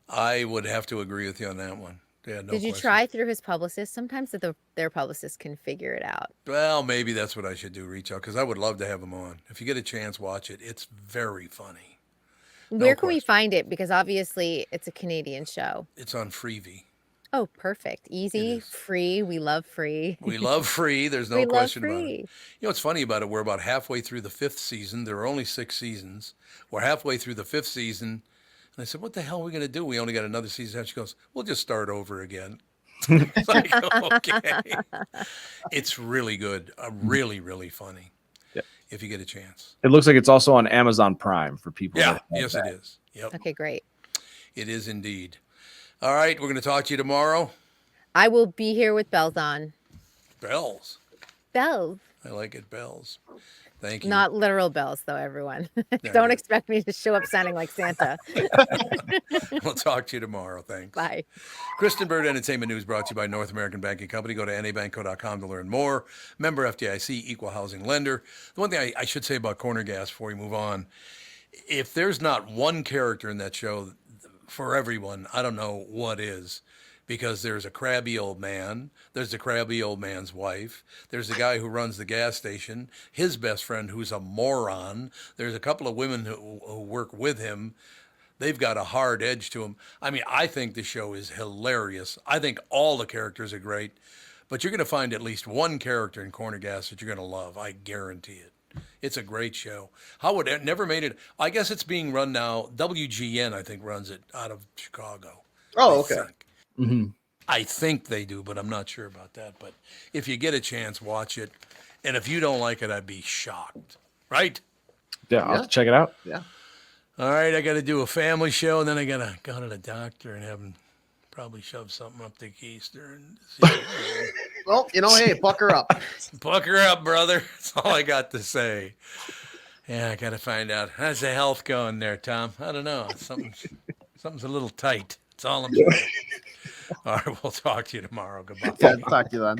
S2: I would have to agree with you on that one. Yeah, no
S20: Did you
S2: question.
S20: try through his publicist? Sometimes their publicist can figure it out.
S2: Well, maybe that's what I should do, reach out, because I would love to have him on. If you get a chance, watch it. It's very funny.
S20: Where can we find it? Because obviously it's a Canadian show.
S2: It's on Freevee.
S20: Oh, perfect. Easy, free. We love free.
S2: We love free. There's no
S20: We love
S2: question about it.
S20: free.
S2: You know what's funny about it? We're about halfway through the 5th season. There are only 6 seasons. We're halfway through the 5th season. And I said, what the hell are we going to do? We only got another season. And she goes, we'll just start over again. It's like, okay. It's really good. Really, really funny.
S4: Yeah.
S2: If you get a chance.
S4: It looks like it's also on Amazon Prime for people.
S2: Yeah.
S4: that have
S2: Yes,
S4: that.
S2: it is. Yep.
S20: Okay, great.
S2: It is indeed. All right. We're going to talk to you tomorrow.
S20: I will be here with bells on.
S2: Bells.
S20: Bells.
S2: I like it. Bells. Thank you.
S20: Not literal bells, though, everyone.
S2: Yeah,
S20: Don't
S2: good.
S20: expect me to show up sounding like Santa.
S2: We'll talk to you tomorrow. Thanks.
S20: Bye.
S2: Kristen Bird Entertainment News brought to you by North American Banking Company. Go to nabanco.com to learn more. Member FDIC, equal housing lender. The one thing I should say about Corner Gas before we move on, if there's not one character in that show for everyone, I don't know what is. Because there's a crabby old man, there's the crabby old man's wife, there's the guy who runs the gas station, his best friend who's a moron, there's a couple of women who work with him. They've got a hard edge to them. I mean, I think the show is hilarious. I think all the characters are great, but you're going to find at least one character in Corner Gas that you're going to love. I guarantee it. It's a great show. How would it never made it? I guess it's being run now. WGN, I think, runs it out of Chicago.
S3: Oh, okay.
S2: I think they do, but I'm not sure about that. But if you get a chance, watch it. And if you don't like it, I'd be shocked. Right?
S4: Yeah, I'll have to check it out.
S3: Yeah.
S2: All right, I got to do a family show, and then I got to go to the doctor and have him probably shove something up the keister. And see
S3: Well, hey, bucker up.
S2: Bucker up, brother. That's all I got to say. Yeah, I got to find out. How's the health going there, Tom? I don't know. Something's a little tight. That's all I'm saying. All right, we'll talk to you tomorrow. Goodbye.
S3: Yeah, talk to you then.